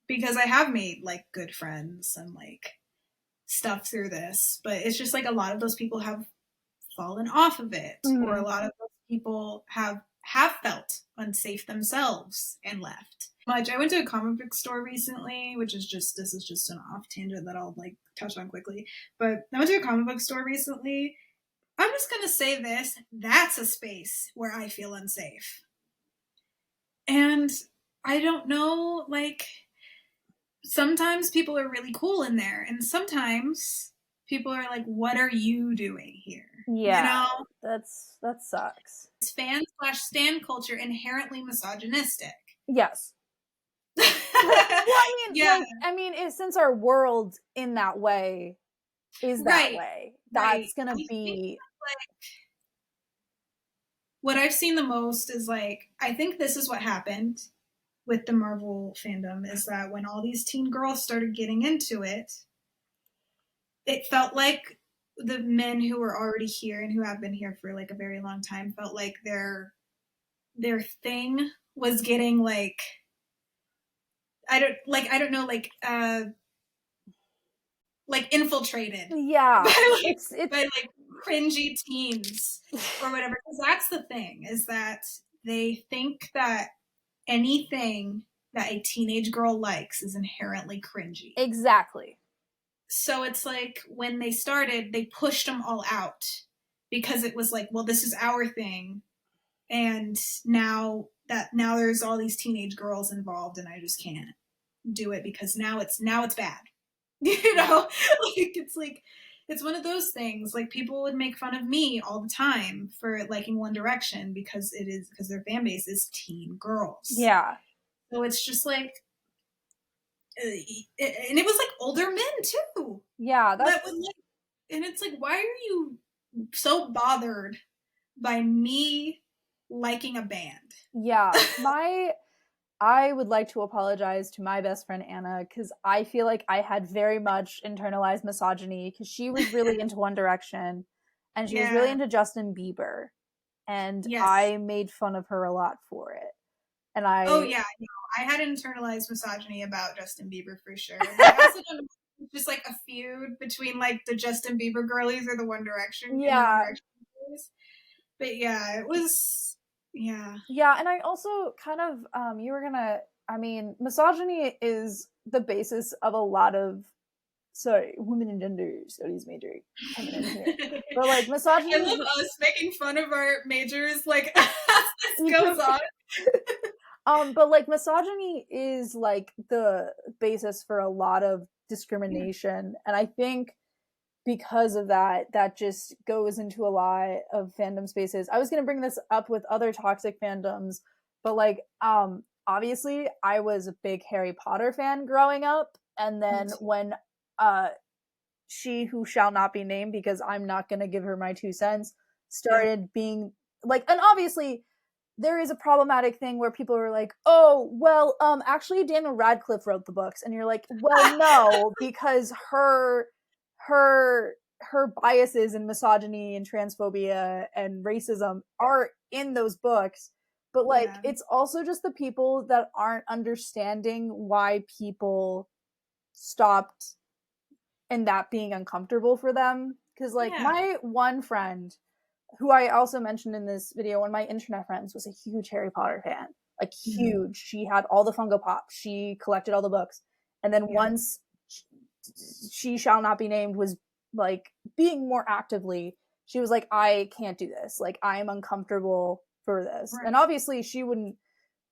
because I have made like good friends and like stuff through this, but it's just like a lot of those people have fallen off of it, or a lot of those people have felt unsafe themselves and left. I went to a comic book store recently, this is just an off tangent that I'll like touch on quickly. But I went to a comic book store recently. I'm just gonna say this: that's a space where I feel unsafe, and I don't know. Like sometimes people are really cool in there, and sometimes people are like, "What are you doing here?" Yeah, you know? That sucks. Is fan/stan culture inherently misogynistic? Yes. Well, I mean, I mean, since our world in that way is that way, that's gonna be like what I've seen the most is like, I think this is what happened with the Marvel fandom, is that when all these teen girls started getting into it, it felt like the men who were already here and who have been here for like a very long time felt like their thing was getting like I don't know, like infiltrated. Yeah. By like cringy teens or whatever. Because that's the thing, is that they think that anything that a teenage girl likes is inherently cringy. Exactly. So it's like when they started, they pushed them all out because it was like, well, this is our thing. And now there's all these teenage girls involved, and I just can't do it because now it's bad. You know, like it's like it's one of those things. Like, people would make fun of me all the time for liking One Direction because their fan base is teen girls. Yeah. So it's just like, and it was like older men too. Yeah, that was like, and it's like, why are you so bothered by me liking a band? Yeah, I would like to apologize to my best friend Anna, because I feel like I had very much internalized misogyny, because she was really into One Direction and she was really into Justin Bieber, and Yes. I made fun of her a lot for it. And Oh yeah, no, I had internalized misogyny about Justin Bieber for sure. I also don't know, just like a feud between like the Justin Bieber girlies or the One Direction, girlies. But yeah, it was, yeah. Yeah, and I also kind of you were gonna, I mean, misogyny is the basis of a lot of, sorry, women and gender studies major coming in here. But like misogyny, I love us making fun of our majors like as this goes on. But like misogyny is like the basis for a lot of discrimination, and I think because of that, that just goes into a lot of fandom spaces. I was going to bring this up with other toxic fandoms, but like obviously I was a big Harry Potter fan growing up, and then when she who shall not be named, because I'm not going to give her my 2 cents, started being like, and obviously there is a problematic thing where people are like, oh, well, actually Daniel Radcliffe wrote the books, and you're like, well, no, because her biases and misogyny and transphobia and racism are in those books. But like, it's also just the people that aren't understanding why people stopped and that being uncomfortable for them. Because like my one friend, who I also mentioned in this video, one of my internet friends, was a huge Harry Potter fan, like huge. She had all the Funko Pops, she collected all the books, and then once she shall not be named was like being more actively, she was like, I can't do this, like I'm uncomfortable for this. And obviously she wouldn't,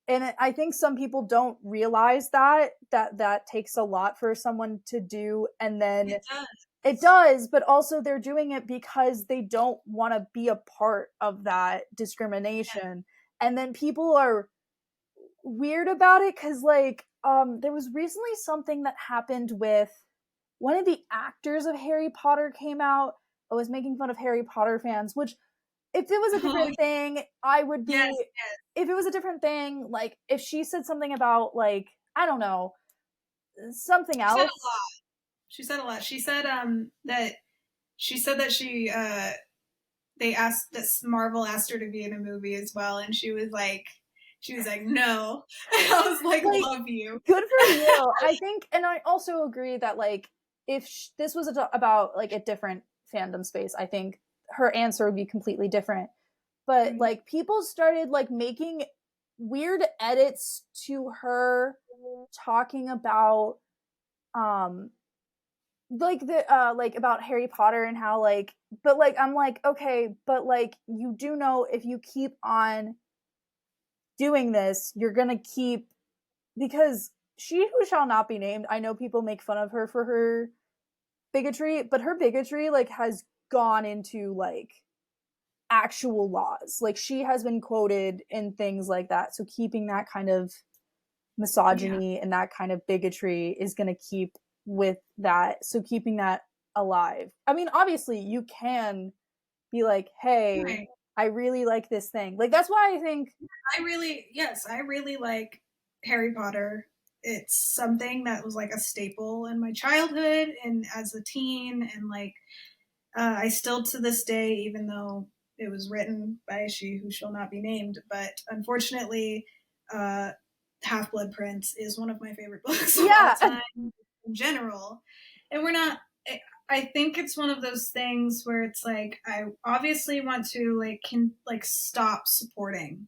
and I think some people don't realize that takes a lot for someone to do, and then it does, but also they're doing it because they don't want to be a part of that discrimination. And then people are weird about it because like there was recently something that happened with one of the actors of Harry Potter came out and was making fun of Harry Potter fans, which if it was a different thing, I would be, if it was a different thing, like if she said something about like, I don't know, something else. She said a lot. She said that they asked that Marvel asked her to be in a movie as well, and she was like no. I was like love you. Good for you. I think, and I also agree that like if this was about like a different fandom space, I think her answer would be completely different. But like people started like making weird edits to her talking about like the like about Harry Potter and how like, but like I'm like, okay, but like you do know if you keep on doing this, you're gonna keep, because she who shall not be named, I know people make fun of her for her bigotry, but her bigotry like has gone into like actual laws. Like she has been quoted in things like that. So keeping that kind of misogyny and that kind of bigotry is going to keep with that. So keeping that alive. I mean, obviously you can be like, hey, I really like this thing. Like that's why I think I really like Harry Potter. It's something that was like a staple in my childhood and as a teen, and like I still to this day, even though it was written by she who shall not be named, but unfortunately Half-Blood Prince is one of my favorite books of all time in general. And we're not, I think it's one of those things where it's like I obviously want to stop supporting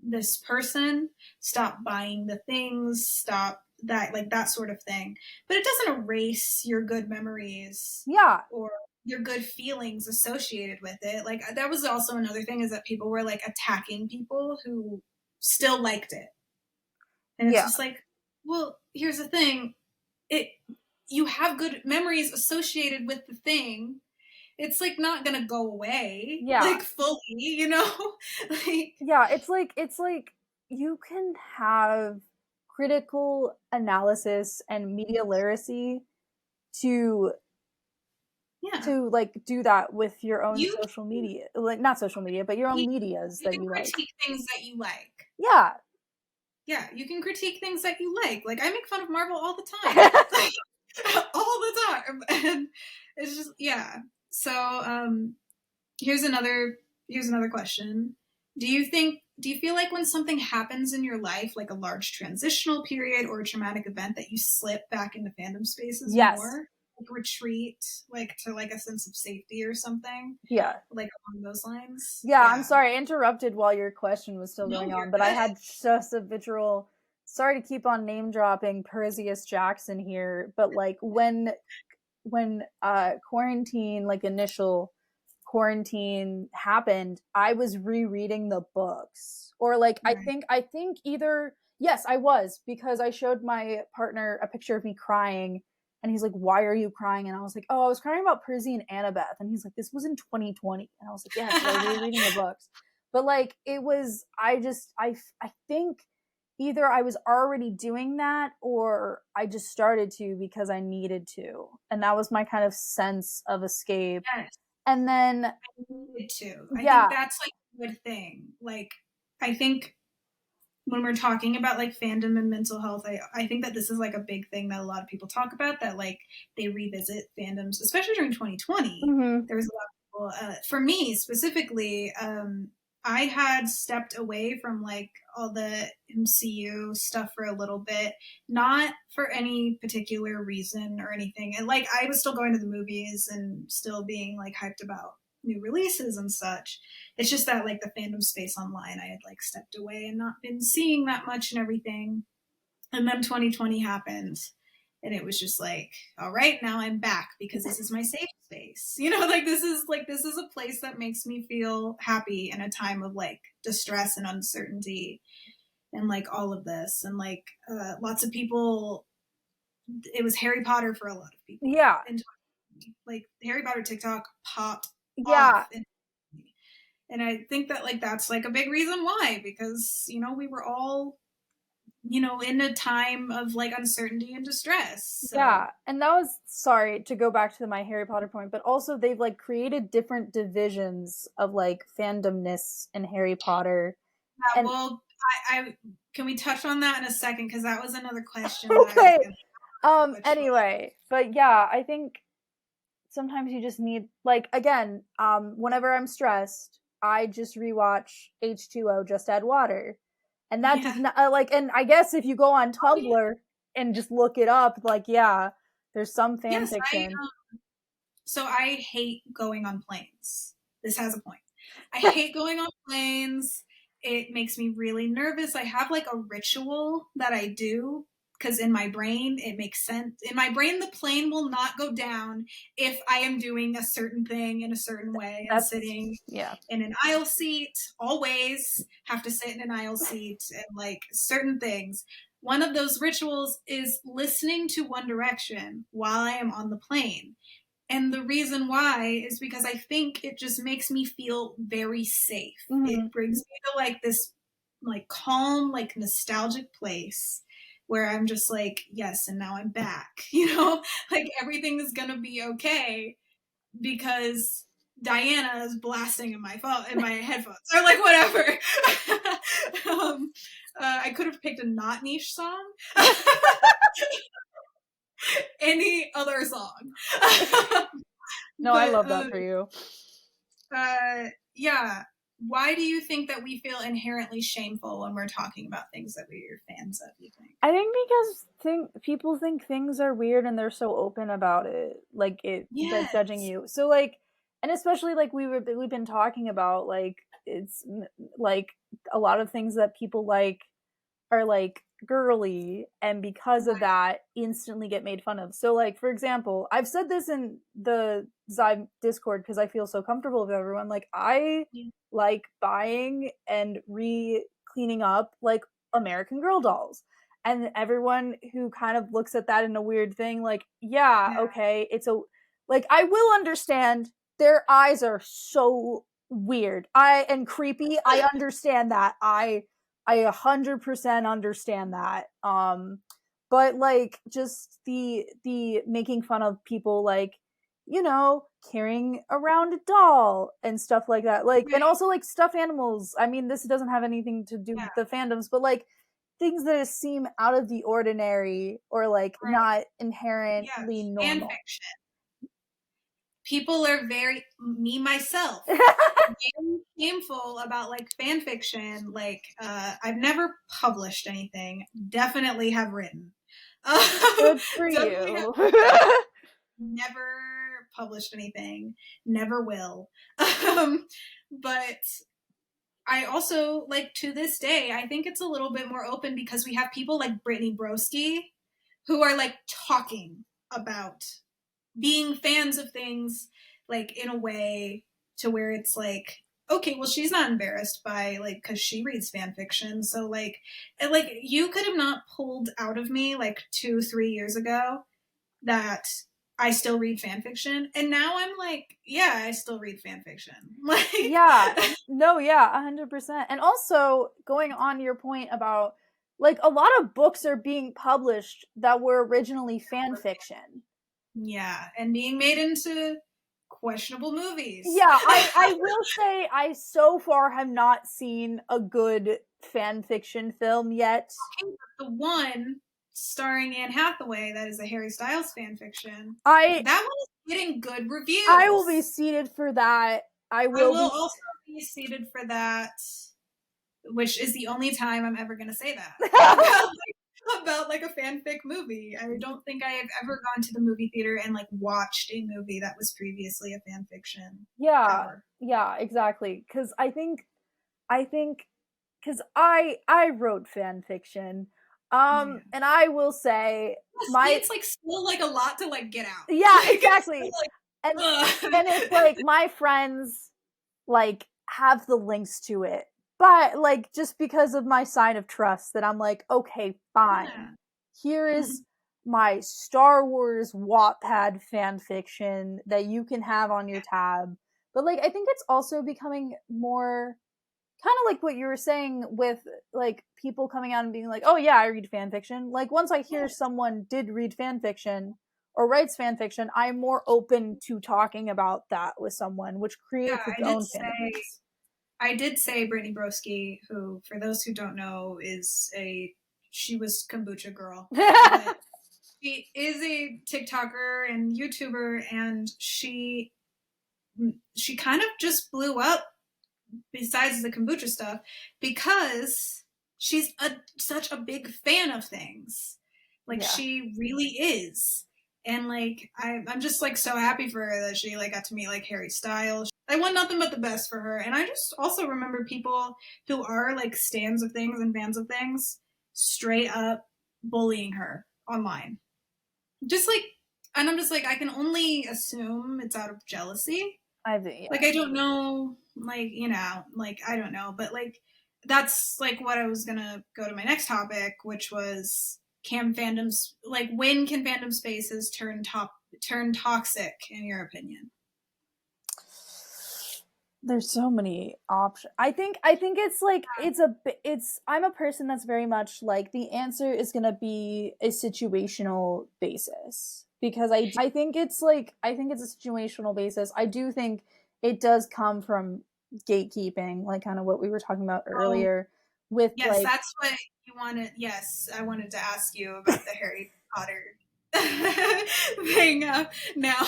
this person, stop buying the things, stop that, like that sort of thing. But it doesn't erase your good memories, or your good feelings associated with it. Like that was also another thing, is that people were like attacking people who still liked it, and it's just like, well, here's the thing, you have good memories associated with the thing, it's like not gonna go away like fully, you know. Like, yeah, it's like you can have critical analysis and media literacy to yeah, like do that with your own you social media, like not social media, but your own you, medias you that can you like. critique things that you like. Yeah. Yeah, you can critique things that you like. Like I make fun of Marvel all the time. Like, all the time. And it's just yeah. So here's another question. Do you feel like when something happens in your life, like a large transitional period or a traumatic event, that you slip back into fandom spaces Yes. more? Like retreat, like to like a sense of safety or something? Yeah. Like along those lines? Yeah, I'm Yeah. sorry, I interrupted while your question was still No, going on, you're but I good. had just a visual. Sorry to keep on name dropping Perseus Jackson here, but like when quarantine, like initial quarantine happened, I was rereading the books. Or like Right. I think either yes, I was, because I showed my partner a picture of me crying and he's like, "Why are you crying?" And I was like, "Oh, I was crying about Percy and Annabeth." And he's like, "This was in 2020." And I was like, "Yeah, because I was rereading the books." But like it was I think either I was already doing that or I just started to because I needed to. And that was my kind of sense of escape. Yes. And then, I needed to. I think yeah. that's like a good thing. Like, I think when we're talking about like fandom and mental health, I think that this is like a big thing that a lot of people talk about, that like they revisit fandoms, especially during 2020. Mm-hmm. There was a lot of people, for me specifically, I had stepped away from like all the MCU stuff for a little bit, not for any particular reason or anything. And like I was still going to the movies and still being like hyped about new releases and such. It's just that like the fandom space online, I had like stepped away and not been seeing that much and everything. And then 2020 happened. And it was just like, all right, now I'm back because this is my safe space. You know, like this is a place that makes me feel happy in a time of like distress and uncertainty and like all of this. And like lots of people, it was Harry Potter for a lot of people. Yeah. And like Harry Potter TikTok popped off. Yeah. And I think that like that's like a big reason why, because you know we were all, you know, in a time of like uncertainty and distress. So Yeah. And that was, sorry to go back to my Harry Potter point, but also they've like created different divisions of like fandomness in Harry Potter. yeah, And well, I can we touch on that in a second, because that was another question that I was okay. going to which was, Anyway, but yeah, I think sometimes you just need, like, again, whenever I'm stressed, I just rewatch H2O, Just Add Water. And that does yeah. not like, and I guess if you go on Oh, yeah. Tumblr and just look it up, like, yeah, there's some fan Yes, fiction. so I hate going on planes. This has a point. I hate going on planes. It makes me really nervous. I have like a ritual that I do because in my brain it makes sense. In my brain, the plane will not go down if I am doing a certain thing in a certain way and That's, sitting yeah. in an aisle seat. Always have to sit in an aisle seat and like certain things. One of those rituals is listening to One Direction while I am on the plane. And the reason why is because I think it just makes me feel very safe. Mm-hmm. It brings me to like this like calm, like nostalgic place where I'm just like, yes, and now I'm back. You know, like everything is gonna be okay because Diana is blasting in my phone in my headphones or like whatever. I could have picked a not niche song. Any other song. No, I But love that for you. yeah. Why do you think that we feel inherently shameful when we're talking about things that we're fans of, you think? I think because people think things are weird and they're so open about it, like like judging Yes. you. So like, and especially like we've been talking about, like it's like a lot of things that people like are like girly, and because of Right. that instantly get made fun of. So like, for example, I've said this in the Zhive Discord because I feel so comfortable with everyone. Like I Yeah. like buying and cleaning up like American Girl dolls. and everyone who kind of looks at that in a weird thing, like, yeah, okay, it's a, like, I will understand their eyes are so weird and creepy. I understand that. I 100% understand that. But like, just the making fun of people, like, you know, carrying around a doll and stuff like that, like, and also like stuffed animals. I mean, this doesn't have anything to do with the fandoms, but like things that seem out of the ordinary or like not inherently normal. Fan fiction. People are very, me myself, very shameful about like fan fiction. Like, I've never published anything. Definitely have written. Good for you. Never published anything. Never will. But I also, like, to this day, I think it's a little bit more open because we have people like Brittany Broski who are like talking about being fans of things, like, in a way to where it's like, okay, well, she's not embarrassed by, like, because she reads fan fiction. So, like, you could have not pulled out of me, like, 2-3 years ago that I still read fan fiction. And now I'm like, yeah, I still read fan fiction. Like, yeah, no, yeah, 100%. And also, going on your point about, like, a lot of books are being published that were originally fan fiction. Yeah, and being made into questionable movies. Yeah, I will say I so far have not seen a good fan fiction film yet. Okay, but the one starring Anne Hathaway that is a Harry Styles fan fiction, that one is getting good reviews. I will be seated for that. I will also be seated for that, which is the only time I'm ever going to say that about like a fanfic movie. I don't think I have ever gone to the movie theater and like watched a movie that was previously a fan fiction. Yeah, ever. yeah, exactly. Because I think, because I wrote fan fiction, and I will say it's like still like a lot to like get out. Yeah, like, exactly. Like, and it's like my friends like have the links to it, but like just because of my sign of trust that I'm like, okay, fine. Here is my Star Wars Wattpad fan fiction that you can have on your tab. But like, I think it's also becoming more kind of like what you were saying with like people coming out and being like, oh yeah, I read fan fiction. Like, once I hear someone did read fan fiction or writes fan fiction, I'm more open to talking about that with someone, which creates its own fandom. I did say Brittany Broski, who, for those who don't know, she was Kombucha Girl. She is a TikToker and YouTuber, and she kind of just blew up, besides the kombucha stuff, because she's such a big fan of things. Like, she really is. And like, I'm just like so happy for her that she like got to meet like Harry Styles. I want nothing but the best for her. And I just also remember people who are like stans of things and fans of things straight up bullying her online. Just like, and I'm just like, I can only assume it's out of jealousy. Like, I don't know, like, you know, like, I don't know, but like, that's like what I was gonna go to my next topic, which was, can fandoms, like, when can fandom spaces turn toxic, in your opinion? There's so many options. I think it's like I'm a person that's very much like the answer is gonna be a situational basis, because I think it's like a situational basis. I do think it does come from gatekeeping, like kind of what we were talking about earlier. With yes, like, that's what you wanted. Yes, I wanted to ask you about the Harry Potter thing now.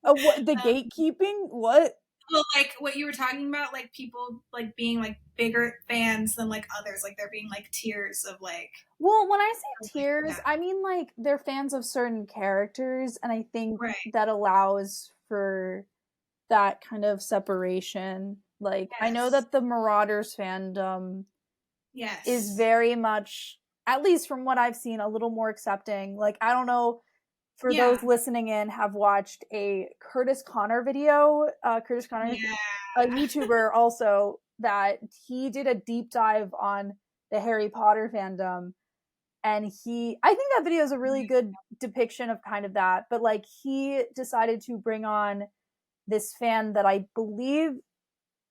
What the gatekeeping? What? Well, like what you were talking about, like people like being like bigger fans than like others, like there being like tiers of like. Well, when I say tiers, I mean like they're fans of certain characters, and I think that allows for that kind of separation. Like, I know that the Marauders fandom is very much, at least from what I've seen, a little more accepting. Like, I don't know, for those listening in, have watched a Curtis Connor video. Curtis Connor, a YouTuber also, that he did a deep dive on the Harry Potter fandom. and I think that video is a really good depiction of kind of that, but like he decided to bring on this fan that I believe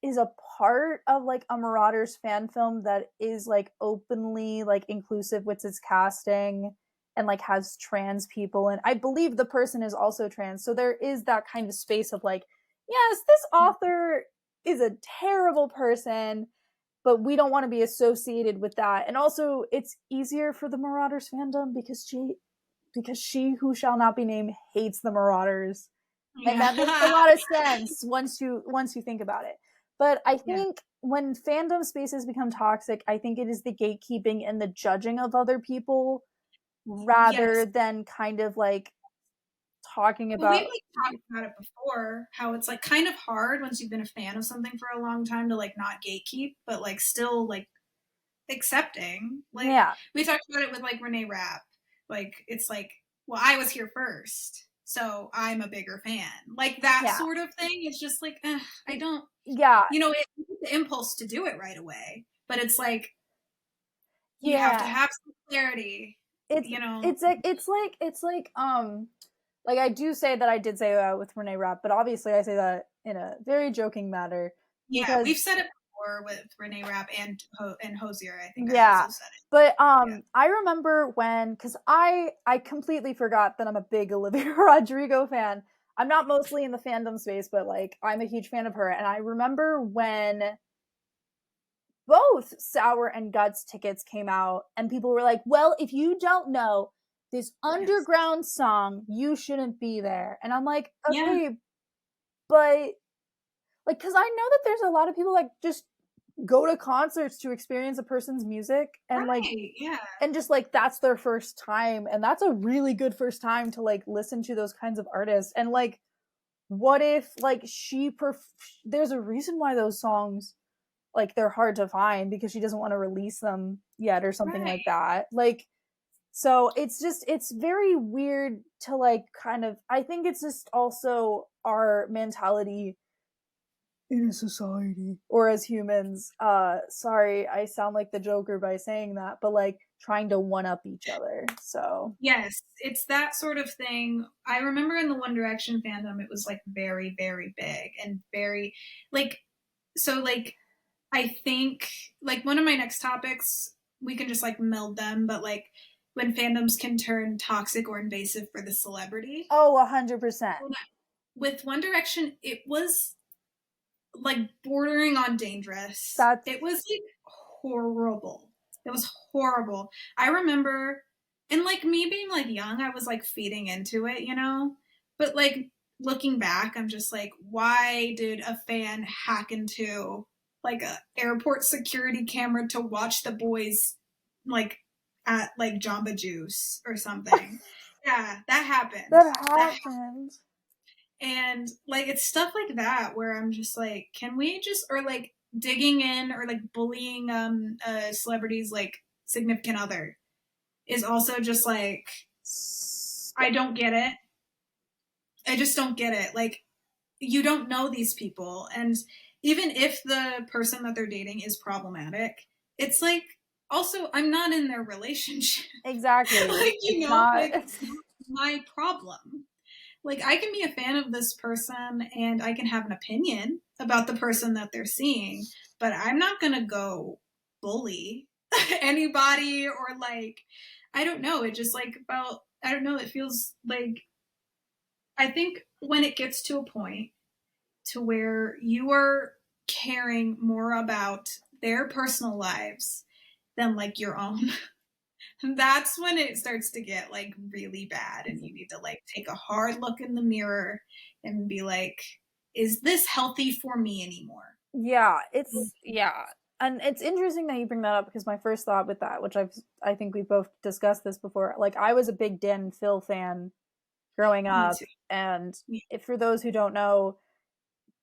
is a part of like a Marauders fan film that is like openly like inclusive with its casting and like has trans people, and I believe the person is also trans, so there is that kind of space of like, yes, this author is a terrible person, but we don't want to be associated with that. And also it's easier for the Marauders fandom because she who shall not be named hates the Marauders, and that makes a lot of sense once you think about it. But I think when fandom spaces become toxic, I think it is the gatekeeping and the judging of other people rather than kind of like talking about. We've like talked about it before, how it's like kind of hard once you've been a fan of something for a long time to like not gatekeep, but like still like accepting. Like we talked about it with like Renee Rapp. Like it's like, well, I was here first, so I'm a bigger fan. Like that sort of thing. It's just like, I don't. Yeah. You know, it's the impulse to do it right away, but it's like you have to have some clarity. It's you know, it's like like I do say that I did say that with Renee Rapp, but obviously I say that in a very joking manner. Yeah, we've said it before with Renee Rapp and Hosier. I think I also said it. But I remember when, because I completely forgot that I'm a big Olivia Rodrigo fan. I'm not mostly in the fandom space, but like I'm a huge fan of her. And I remember when both Sour and Guts tickets came out, and people were like, well, if you don't know this underground song, you shouldn't be there. And I'm like, okay, but like, because I know that there's a lot of people like just go to concerts to experience a person's music, and like and just like that's their first time, and that's a really good first time to like listen to those kinds of artists. And like, what if like there's a reason why those songs like they're hard to find, because she doesn't want to release them yet or something like that. Like, so it's very weird to like kind of, I think it's just also our mentality in a society or as humans. Sorry, I sound like the Joker by saying that, but like trying to one up each other. So yes, it's that sort of thing. I remember in the One Direction fandom, it was like very, very big and very like, so like I think like one of my next topics, we can just like meld them, but like when fandoms can turn toxic or invasive for the celebrity. Oh, 100%. With One Direction, it was like bordering on dangerous. It was like horrible. It was horrible. I remember, and like me being like young, I was like feeding into it, you know? But like looking back, I'm just like, why did a fan hack into like a airport security camera to watch the boys like at like Jamba Juice or something? Yeah, that happened. That happened. And like it's stuff like that where I'm just like, can we just, or like digging in or like bullying celebrities like significant other is also just like, I don't get it. I just don't get it. Like, you don't know these people, and even if the person that they're dating is problematic, it's like, also I'm not in their relationship. Exactly. Like, you know, like it's not my problem. Like, I can be a fan of this person and I can have an opinion about the person that they're seeing, but I'm not gonna go bully anybody or like, I don't know. It just like about, I don't know. It feels like, I think when it gets to a point to where you are caring more about their personal lives than like your own, that's when it starts to get like really bad, and you need to like take a hard look in the mirror and be like, is this healthy for me anymore? Yeah, and it's interesting that you bring that up, because my first thought with that, which I think we both discussed this before, like I was a big Dan and Phil fan growing up, and if, for those who don't know,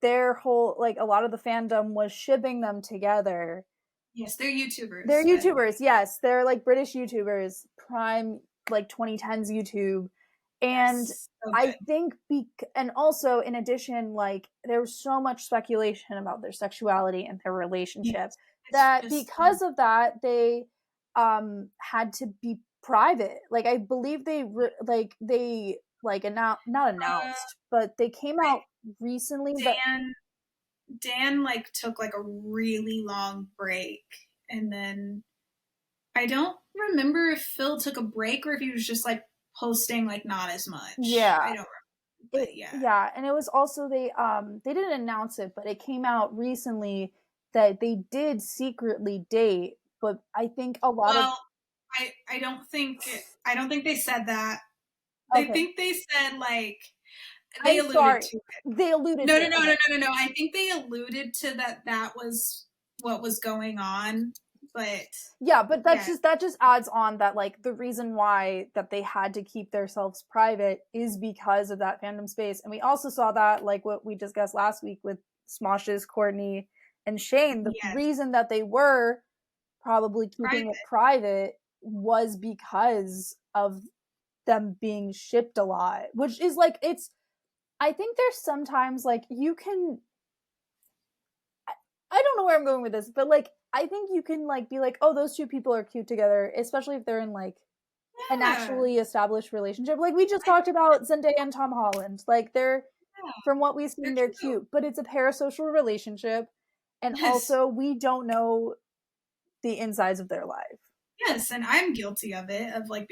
their whole like a lot of the fandom was shipping them together. Yes, they're YouTubers. They're YouTubers, yes. They're like British YouTubers, prime like 2010s YouTube. And I think and also in addition, like there was so much speculation about their sexuality and their relationship that because of that, they had to be private. Like I believe they not Uh, announced, but they came I, out recently that Dan like took like a really long break, and then I don't remember if Phil took a break or if he was just like posting like not as much. I yeah, don't remember, but yeah. and it was also they didn't announce it, but it came out recently that they did secretly date, but I think a lot of Well, I don't think they said that. I okay, think they said like they I'm alluded sorry. to it. They alluded No, to no, it. no, Okay. no, no, no, no. I think they alluded to that that was what was going on, but Yeah, but yeah, that just adds on that like the reason why that they had to keep themselves private is because of that fandom space. And we also saw that like what we discussed last week with Smosh's, Courtney, and Shane. The yes, reason that they were probably keeping it private. private was because of them being shipped a lot, which is like it's I think there's sometimes like you can I don't know where I'm going with this, but like I think you can like be like, oh, those two people are cute together, especially if they're in like an Yeah, actually established relationship. Like we just I talked about Zendaya and Tom Holland. Like they're yeah, from what we've seen, they're they're cute. cute, but it's a parasocial relationship, and Yes, also we don't know the insides of their life. yes, and I'm guilty of it, of like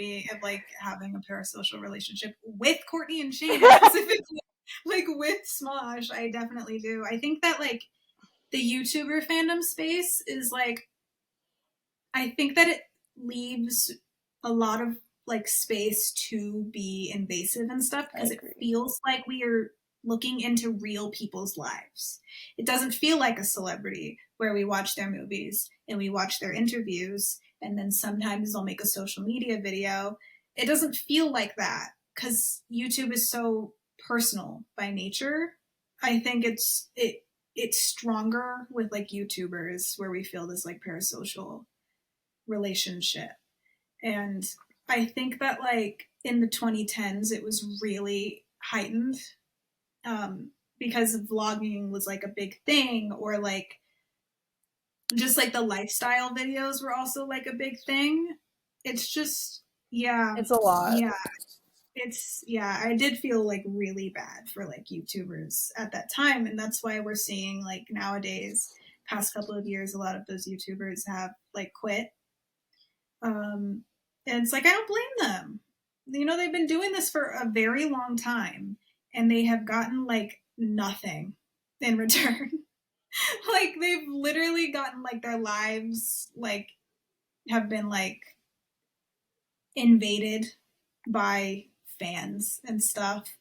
having a parasocial relationship with Courtney and Shane specifically, like with Smosh. I definitely do. I think that like the YouTuber fandom space is like I think that it leaves a lot of like space to be invasive and stuff I because it agree. feels like we are looking into real people's lives. It doesn't feel like a celebrity where we watch their movies and we watch their interviews and then sometimes they'll make a social media video. It doesn't feel like that because YouTube is so personal by nature. I think it's stronger with like YouTubers where we feel this like parasocial relationship. And I think that like in the 2010s, it was really heightened because vlogging was like a big thing, or like just like the lifestyle videos were also like a big thing. It's just, yeah, It's a lot. yeah. Yeah, I did feel like really bad for like YouTubers at that time. And that's why we're seeing like nowadays, past couple of years, a lot of those YouTubers have like quit. And it's like, I don't blame them. You know, they've been doing this for a very long time and they have gotten like nothing in return. Like, they've literally gotten like their lives, like, have been like invaded by fans and stuff.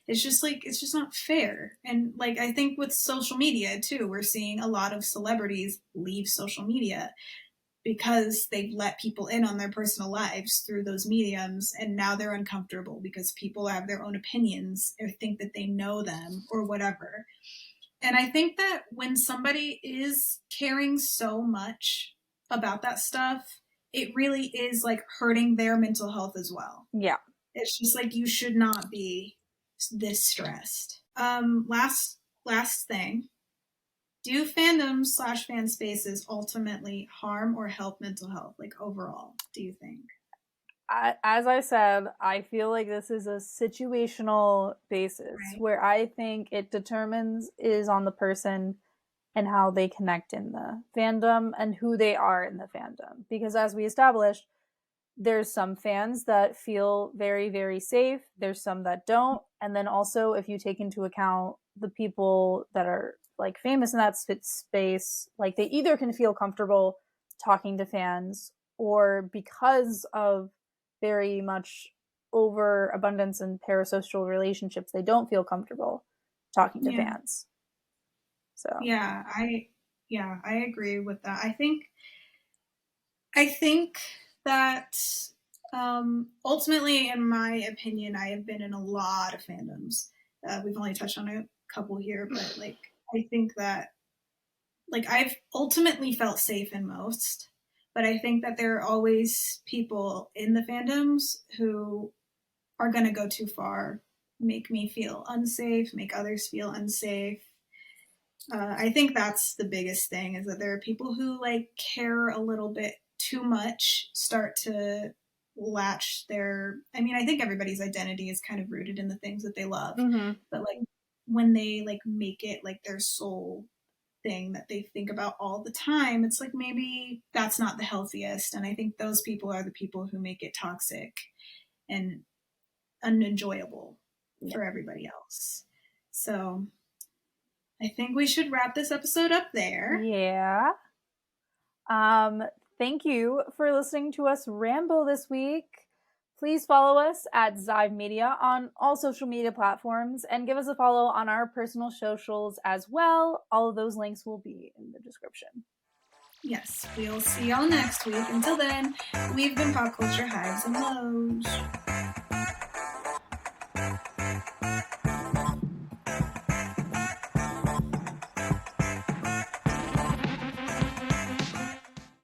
It's just like, it's just not fair. And like, I think with social media too, we're seeing a lot of celebrities leave social media because they've let people in on their personal lives through those mediums, and now they're uncomfortable because people have their own opinions or think that they know them or whatever. And I think that when somebody is caring so much about that stuff, it really is like hurting their mental health as well. Yeah. It's just like you should not be this stressed. Last thing, do fandoms slash fan spaces ultimately harm or help mental health, like overall, do you think? As I said, I feel like this is a situational basis Right? where I think it determines is on the person and how they connect in the fandom and who they are in the fandom. Because as we established, there's some fans that feel very, very safe, there's some that don't. And then also, if you take into account the people that are like famous in that space, like they either can feel comfortable talking to fans or because of very much overabundance in parasocial relationships, they don't feel comfortable talking to Yeah. fans. So, Yeah, I agree with that. I think that ultimately, in my opinion, I have been in a lot of fandoms. We've only touched on a couple here, but like I think that like I've ultimately felt safe in most, but I think that there are always people in the fandoms who are going to go too far, make me feel unsafe, make others feel unsafe. I think that's the biggest thing is that there are people who like care a little bit too much, start to latch their, I mean, I think everybody's identity is kind of rooted in the things that they love, but like when they like make it like their sole thing that they think about all the time, it's like maybe that's not the healthiest. And I think those people are the people who make it toxic and unenjoyable for everybody else. So I think we should wrap this episode up there. Yeah. Thank you for listening to us ramble this week. Please follow us at Zhive Media on all social media platforms and give us a follow on our personal socials as well. All of those links will be in the description. Yes, we'll see y'all next week. Until then, we've been Pop Culture Hives and Lows.